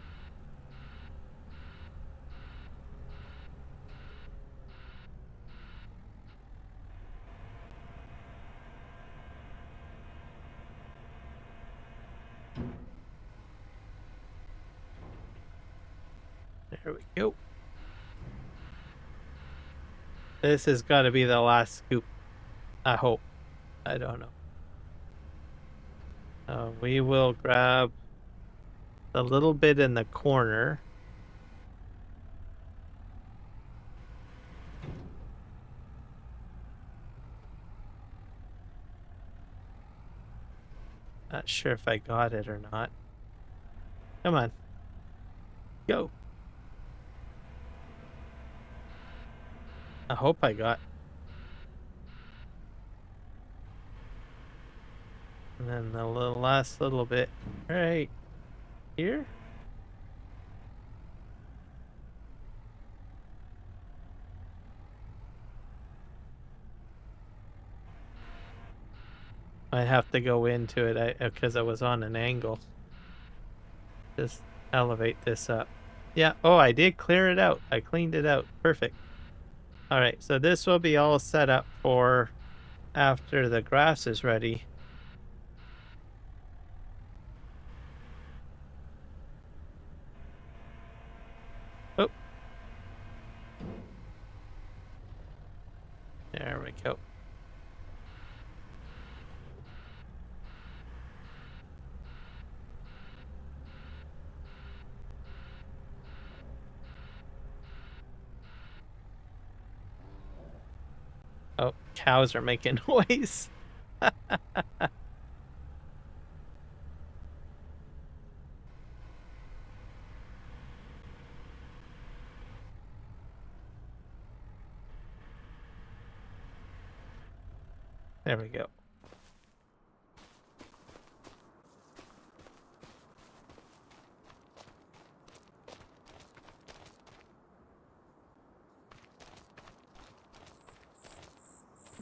There we go. This has got to be the last scoop. I hope. I don't know. We will grab the little bit in the corner. Not sure if I got it or not. Come on. Go. I hope I got. And then the last little bit right here. I have to go into it because I was on an angle. Just elevate this up. Yeah. Oh, I did clear it out. I cleaned it out. Perfect. All right. So this will be all set up for after the grass is ready. Oh. There we go. Oh, cows are making noise. There we go.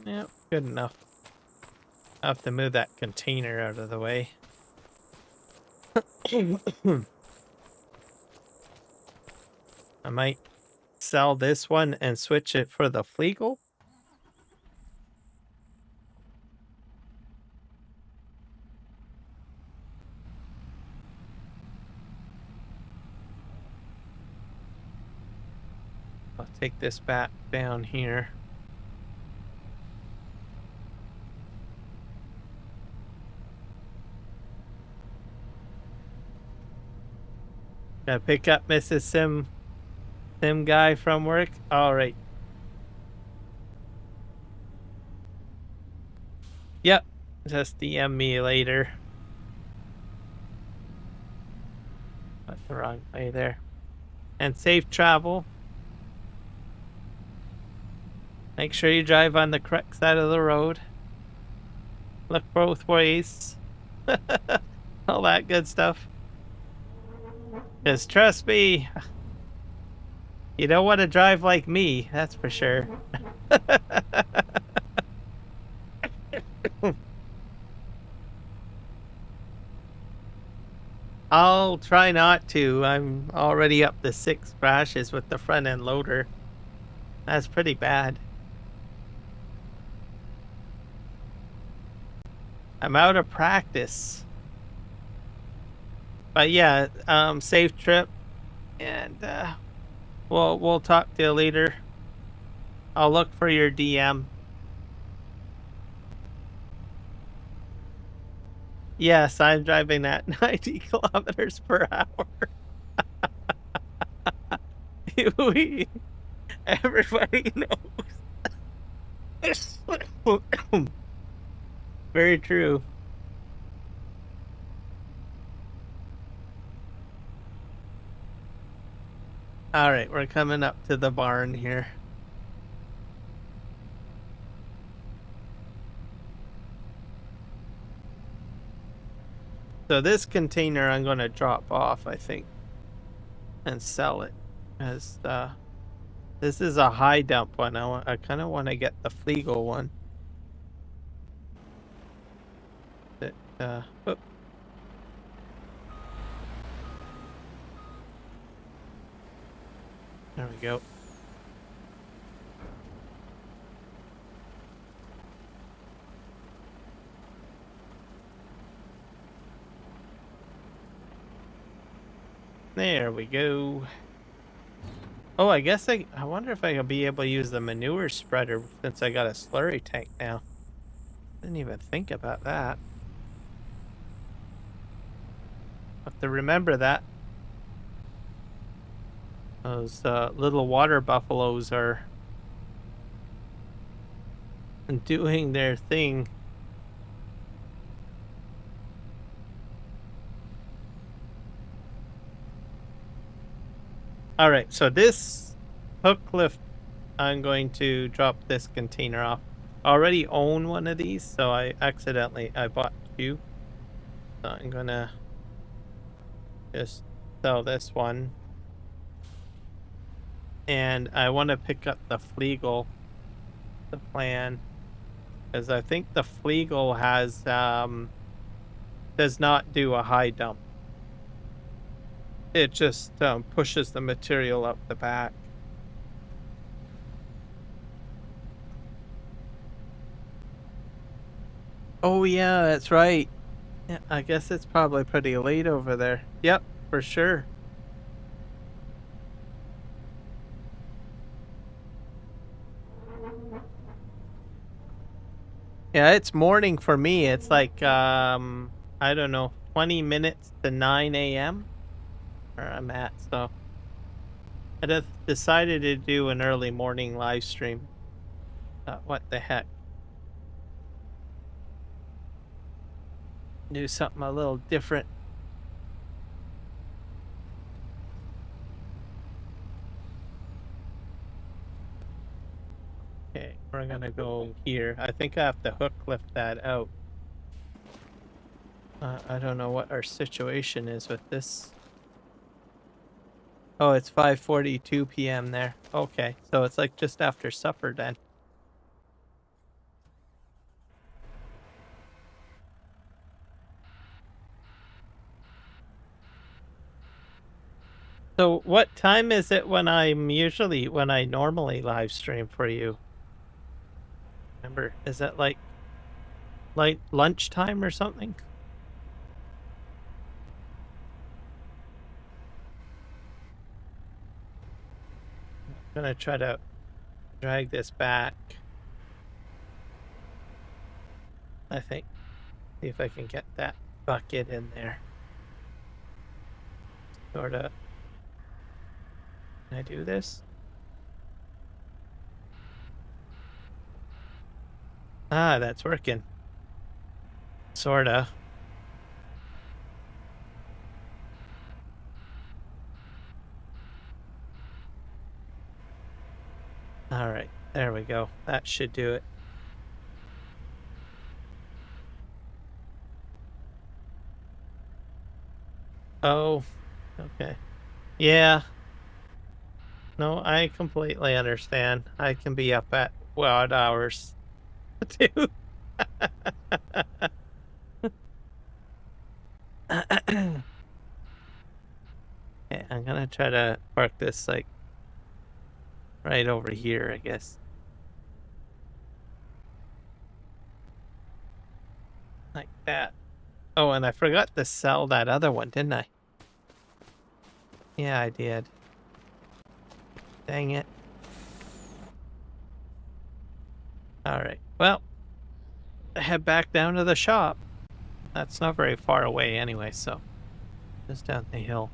Yep, good enough. I have to move that container out of the way. I might sell this one and switch it for the Fleagle. I'll take this back down here. Gotta pick up Mrs. Sim guy from work. All right. Yep. Just DM me later. Went the wrong way there. And safe travel. Make sure you drive on the correct side of the road. Look both ways. All that good stuff. Because trust me, you don't want to drive like me, that's for sure. I'll try not to. I'm already up to 6 crashes with the front end loader. That's pretty bad. I'm out of practice. But yeah, safe trip, and we'll talk to you later. I'll look for your DM. Yes, I'm driving at 90 kilometers per hour. we, everybody knows. Very true. All right, we're coming up to the barn here. So this container I'm going to drop off, I think, and sell it, as this is a high dump one. I kind of want to get the Fleagle one. That oh. There we go. There we go. Oh, I guess I wonder if I could be able to use the manure spreader since I got a slurry tank now. Didn't even think about that. Have to remember that. Those little water buffaloes are doing their thing. All right, so this hook lift, I'm going to drop this container off. I already own one of these, so I bought two. So I'm gonna just sell this one. And I want to pick up the Fleagle, the plan, because I think the Fleagle has does not do a high dump. It just pushes the material up the back. Oh yeah, that's right. Yeah, I guess it's probably pretty late over there. Yep, for sure. Yeah, it's morning for me. It's like I don't know, 20 minutes to 9 a.m. where I'm at, so I just decided to do an early morning live stream. What the heck? Do something a little different. Okay, we're gonna go here. I think I have to hook lift that out. I don't know what our situation is with this. Oh, it's 5:42 p.m. there. Okay, so it's like just after supper then. So what time is it when I normally live stream for you? Remember, is it like lunchtime or something? I'm gonna try to drag this back. I think. See if I can get that bucket in there. Sorta. Can I do this? Ah, that's working. Sorta. All right, there we go. That should do it. Oh, okay. Yeah. No, I completely understand. I can be up at odd hours too. Okay, I'm gonna try to park this like right over here, I guess. Like that. Oh, and I forgot to sell that other one, didn't I? Yeah, I did. Dang it. Alright. Well, head back down to the shop. That's not very far away anyway, so just down the hill.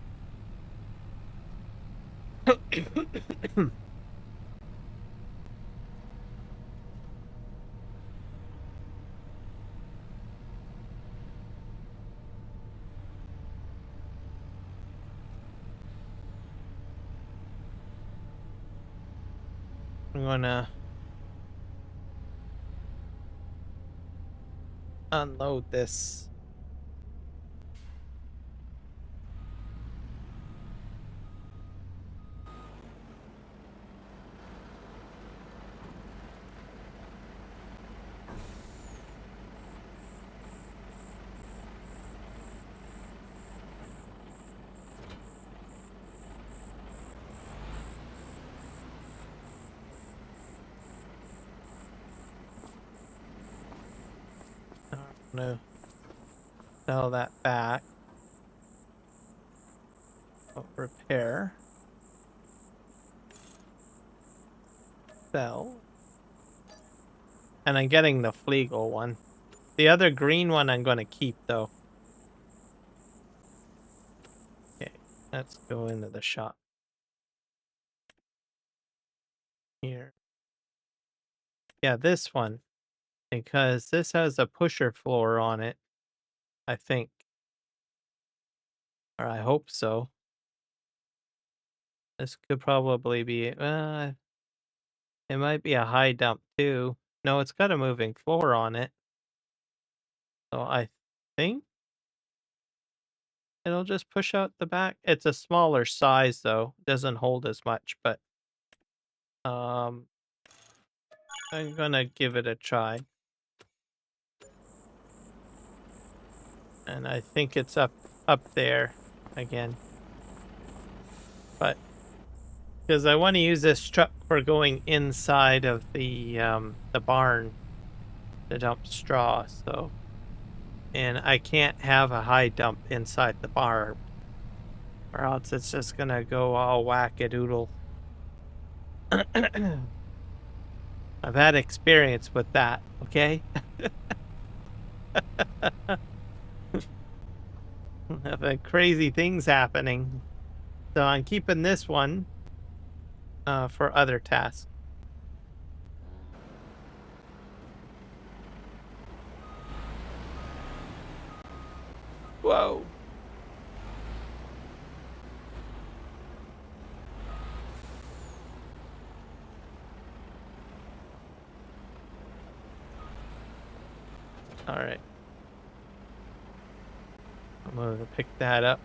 I'm gonna unload this. I'm gonna sell that back. Repair. Sell. And I'm getting the Fleagle one. The other green one I'm gonna keep though. Okay, let's go into the shop. Here. Yeah, this one. Because this has a pusher floor on it, I think. Or I hope so. This could probably be, it might be a high dump too. No, it's got a moving floor on it. So I think it'll just push out the back. It's a smaller size though. Doesn't hold as much, but um I'm gonna give it a try. And I think it's up there again. But because I want to use this truck for going inside of the barn to dump straw, so and I can't have a high dump inside the barn or else it's just gonna go all whack-a-doodle. I've had experience with that, okay? I've had crazy things happening. So I'm keeping this one for other tasks. Whoa. All right. I'm going to pick that up.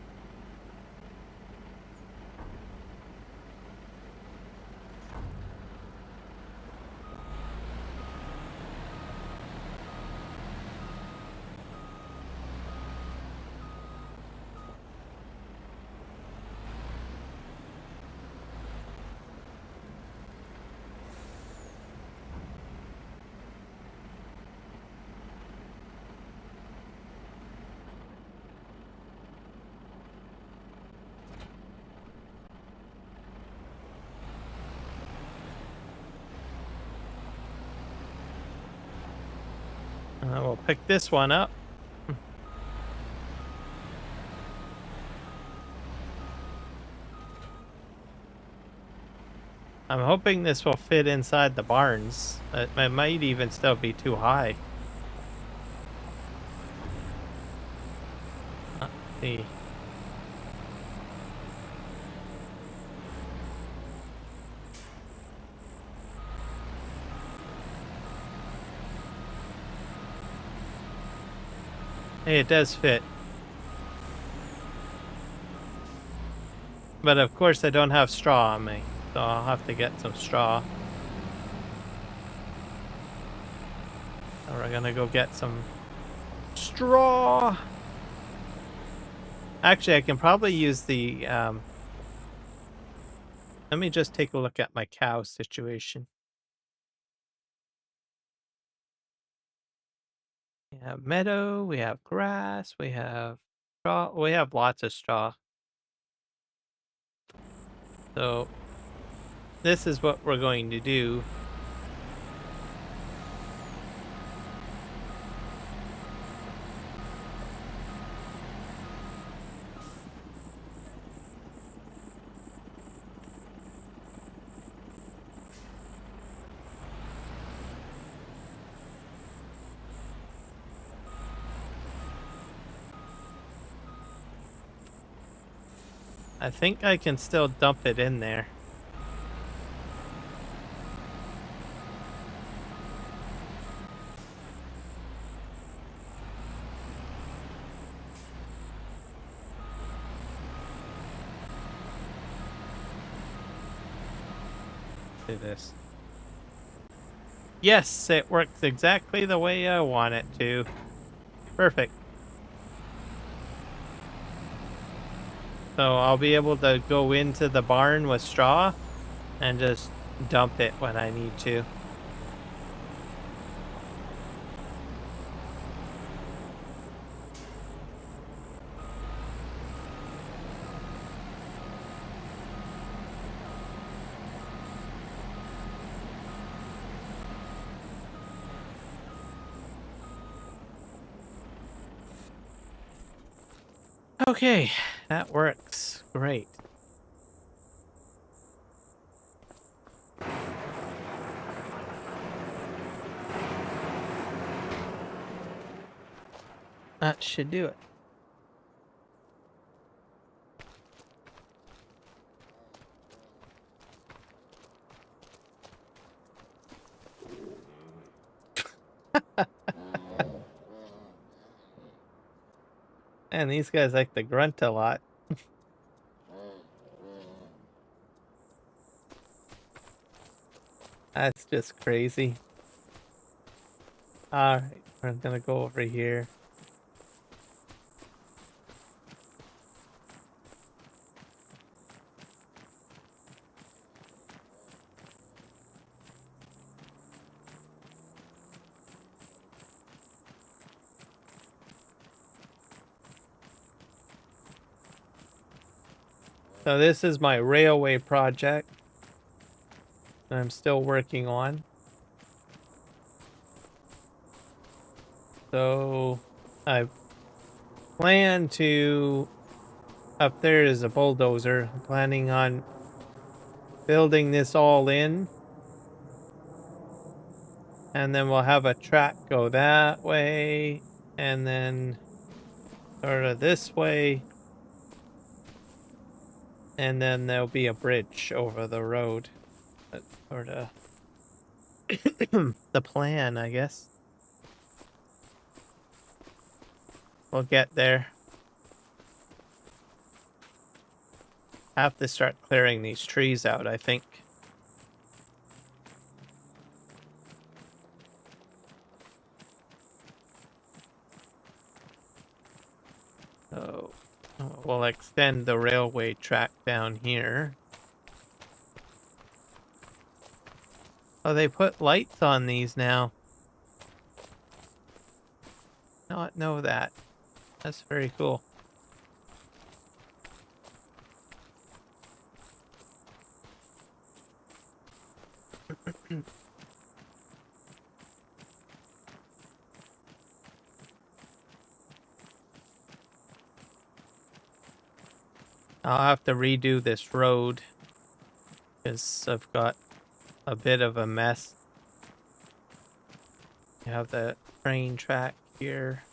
We'll pick this one up. I'm hoping this will fit inside the barns. It might even still be too high. Let's see. Hey, it does fit. But of course I don't have straw on me, so I'll have to get some straw. So we're gonna go get some straw. Actually, I can probably use the, let me just take a look at my cow situation. We have meadow, we have grass, we have straw, we have lots of straw. So this is what we're going to do. I think I can still dump it in there. Do this. Yes, it works exactly the way I want it to. Perfect. So I'll be able to go into the barn with straw and just dump it when I need to. Okay, that works. Great. That should do it. And these guys like to grunt a lot. That's just crazy. Alright, I'm gonna go over here. So this is my railway project that I'm still working on. So I plan to, up there is a bulldozer. I'm planning on building this all in. And then we'll have a track go that way. And then sort of this way. And then there'll be a bridge over the road. That's sort of the plan, I guess. We'll get there. Have to start clearing these trees out, I think. So we'll extend the railway track down here. Oh, they put lights on these now. Not know that. That's very cool. I'll have to redo this road because I've got a bit of a mess. You have the train track here.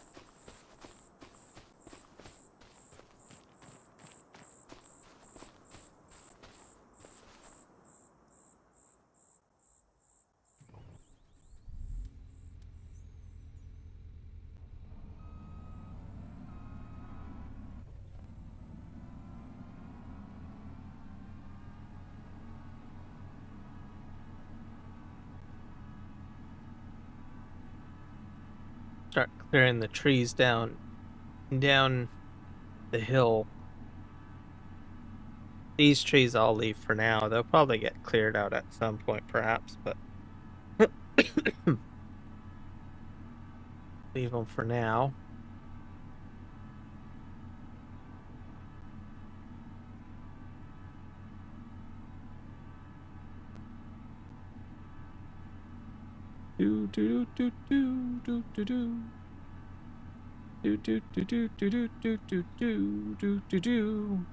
Start clearing the trees down the hill. These trees I'll leave for now. They'll probably get cleared out at some point, perhaps, but leave them for now. Do do do do do do do. Do do do do do do do do do do do do.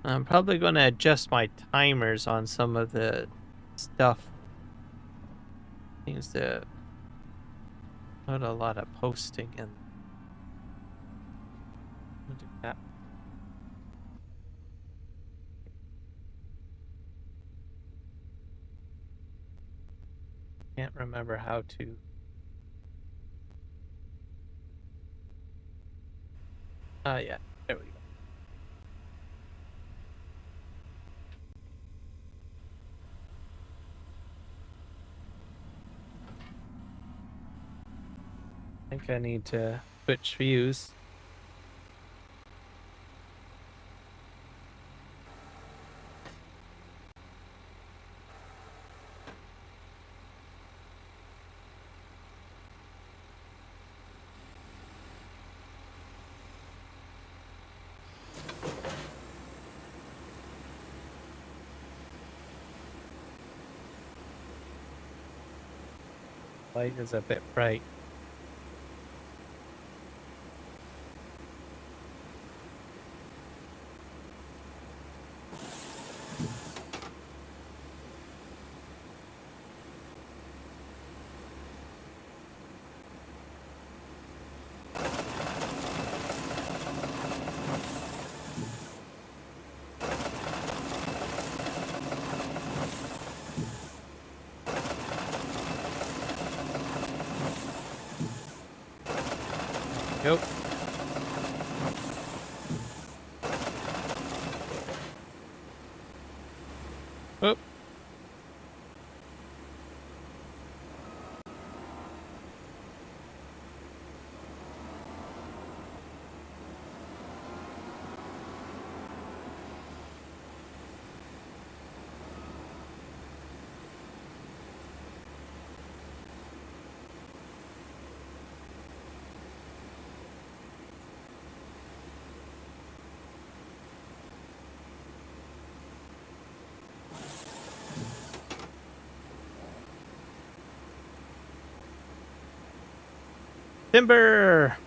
I'm probably going to adjust my timers on some of the stuff. Seems to put a lot of posting in. I'll do that. Can't remember how to. Oh, yeah. There we go. I think I need to switch views. Light is a bit bright. Go. Oop. Timber!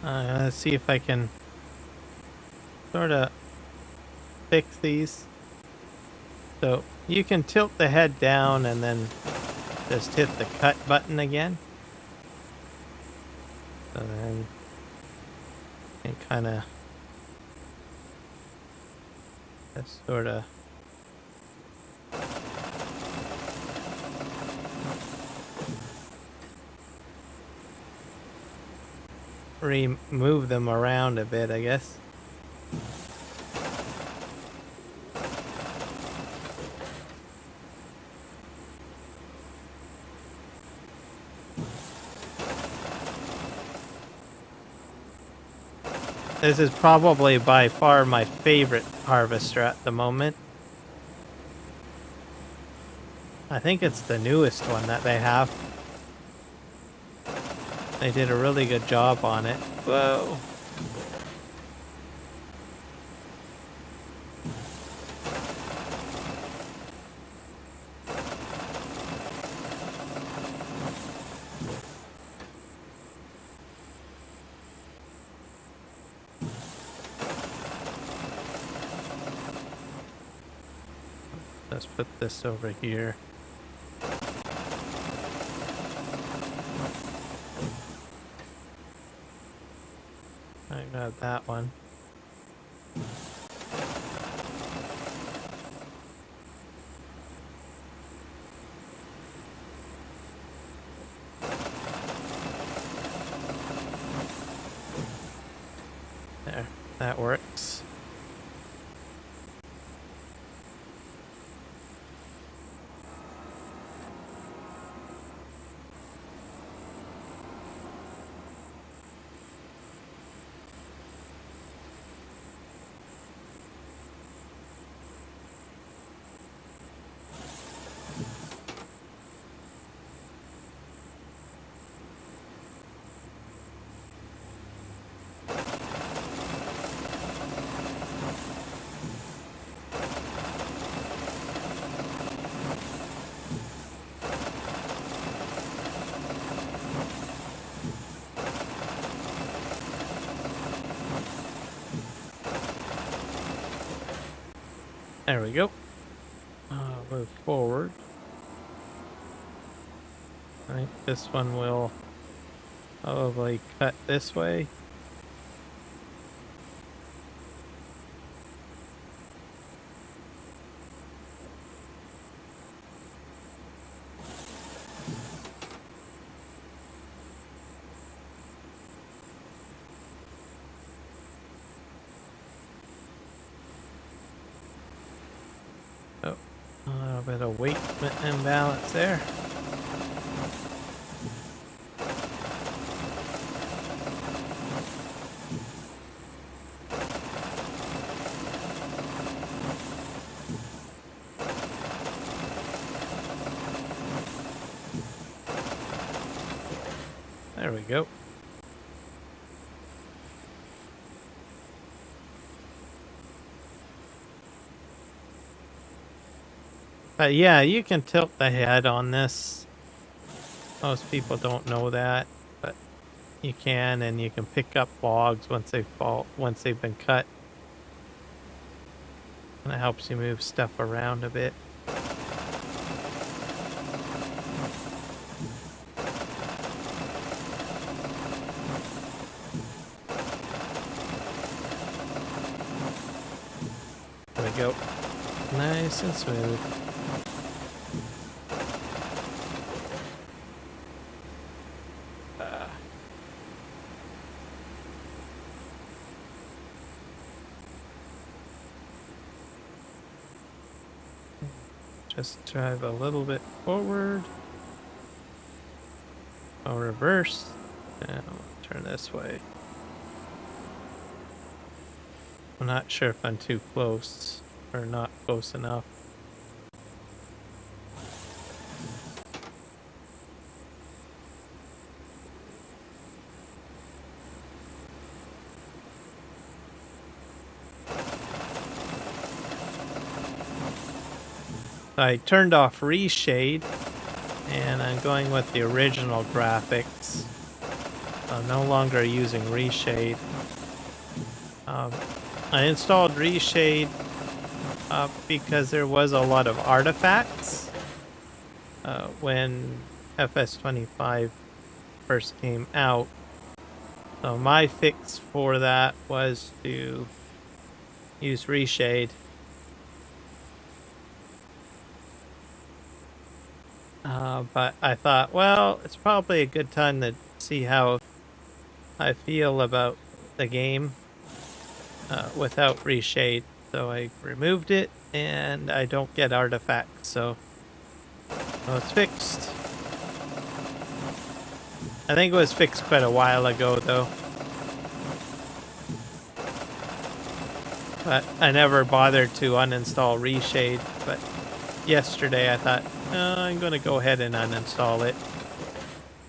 Let's see if I can sort of fix these. So you can tilt the head down and then just hit the cut button again. So then you can kind of just sort of remove them around a bit, I guess. This is probably by far my favorite harvester at the moment. I think it's the newest one that they have. They did a really good job on it. Whoa. Let's put this over here. I got that one. That works. There we go. Move forward. I think this one will probably cut this way. Oh, a little bit of weight imbalance there. There we go. But yeah, you can tilt the head on this. Most people don't know that, but you can, and you can pick up logs once they've been cut. And it helps you move stuff around a bit. There we go. Nice and smooth. Just drive a little bit forward. I'll reverse. And I'll turn this way. I'm not sure if I'm too close or not close enough. I turned off reshade, and I'm going with the original graphics. I'm no longer using reshade. I installed reshade because there was a lot of artifacts when FS25 first came out. So my fix for that was to use reshade. But I thought, well, it's probably a good time to see how I feel about the game without reshade. So I removed it, and I don't get artifacts, so it's fixed. I think it was fixed quite a while ago, though. But I never bothered to uninstall reshade, but yesterday I thought, I'm going to go ahead and uninstall it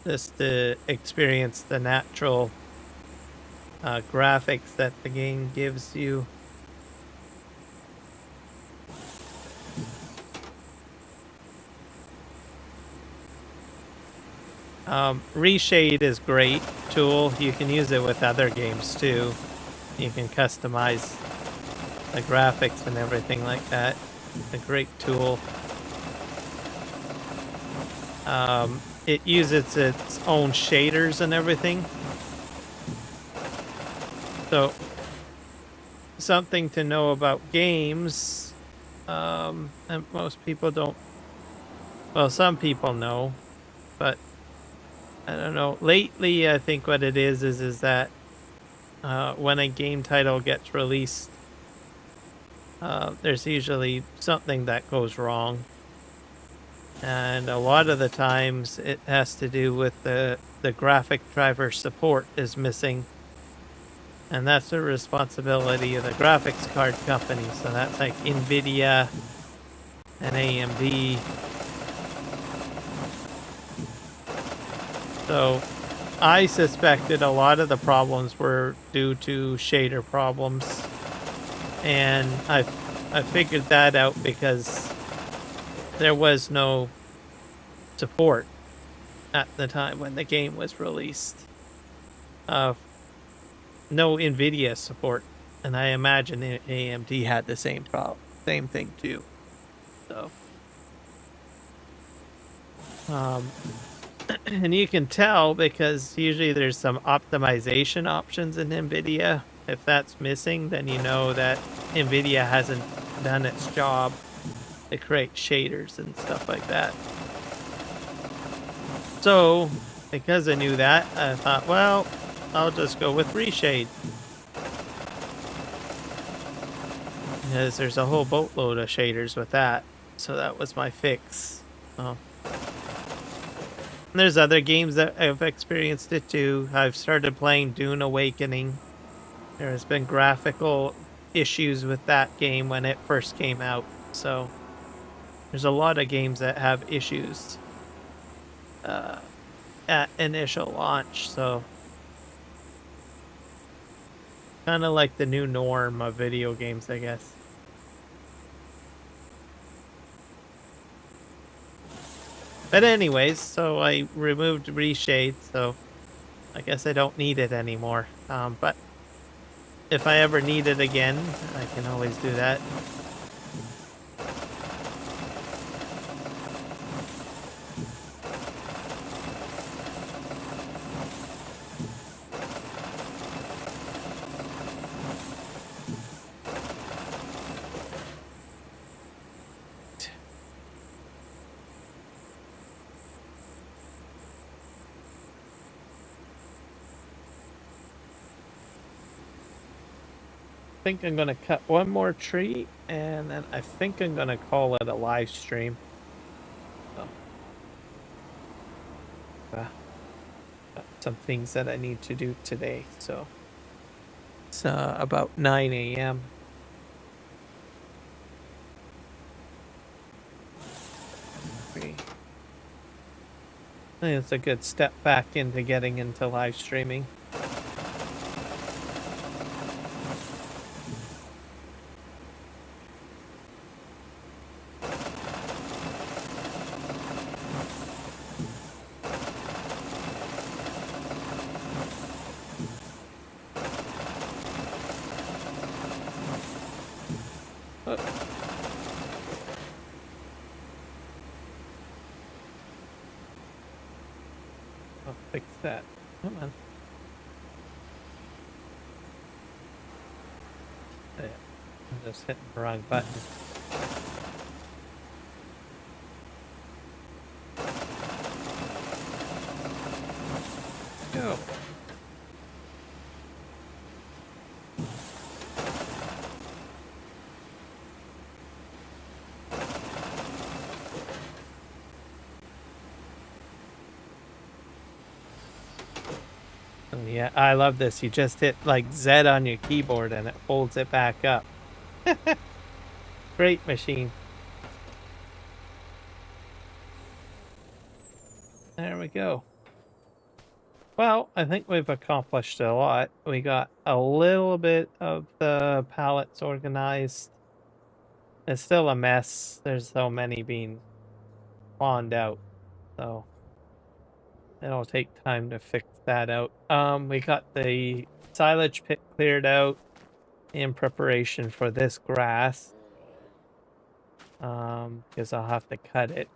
just to experience the natural graphics that the game gives you. Reshade is a great tool. You can use it with other games too. You can customize the graphics and everything like that. It's a great tool. It uses its own shaders and everything. So, something to know about games, and most people don't, well, some people know, but I don't know. Lately, I think what it is that when a game title gets released, there's usually something that goes wrong. And a lot of the times it has to do with the graphic driver support is missing. And that's the responsibility of the graphics card company. So that's like NVIDIA and AMD. So I suspected a lot of the problems were due to shader problems. And I figured that out because there was no support at the time when the game was released. No NVIDIA support, and I imagine AMD had the same same thing too. So, and you can tell because usually there's some optimization options in NVIDIA. If that's missing, then you know that NVIDIA hasn't done its job to create shaders and stuff like that. So, because I knew that, I thought, well, I'll just go with reshade. Because there's a whole boatload of shaders with that. So that was my fix. Oh. There's other games that I've experienced it too. I've started playing Dune Awakening. There has been graphical issues with that game when it first came out. So there's a lot of games that have issues at initial launch. So kind of like the new norm of video games, I guess. But anyways, so I removed reshade, so I guess I don't need it anymore. But if I ever need it again, I can always do that. I think I'm gonna cut one more tree, and then I think I'm gonna call it a live stream. So, got some things that I need to do today. So it's about 9 a.m. I think it's a good step back into getting into live streaming. I'll fix that. Come on. Yeah, I'm just hitting the wrong button. Go. Oh, yeah, I love this. You just hit like Z on your keyboard and it folds it back up. Great machine. There we go. Well, I think we've accomplished a lot. We got a little bit of the pallets organized. It's still a mess. There's so many being spawned out. So it'll take time to fix that out. We got the silage pit cleared out in preparation for this grass. Because I'll have to cut it.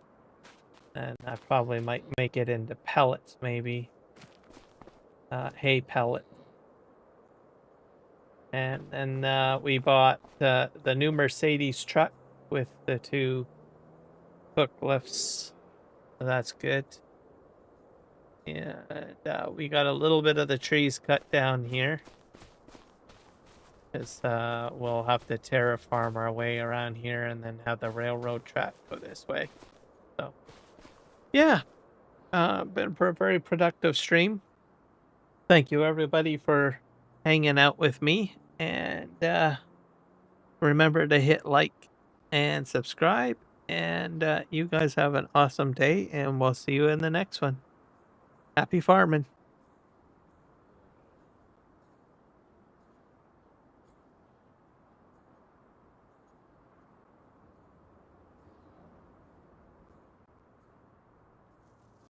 And I probably might make it into pellets, maybe. Hay pellet. And then we bought the new Mercedes truck with the 2 hook lifts. So that's good. And we got a little bit of the trees cut down here. because we'll have to terraform our way around here and then have the railroad track go this way. So, yeah, been a very productive stream. Thank you, everybody, for hanging out with me. And remember to hit like and subscribe. And you guys have an awesome day, and we'll see you in the next one. Happy farming.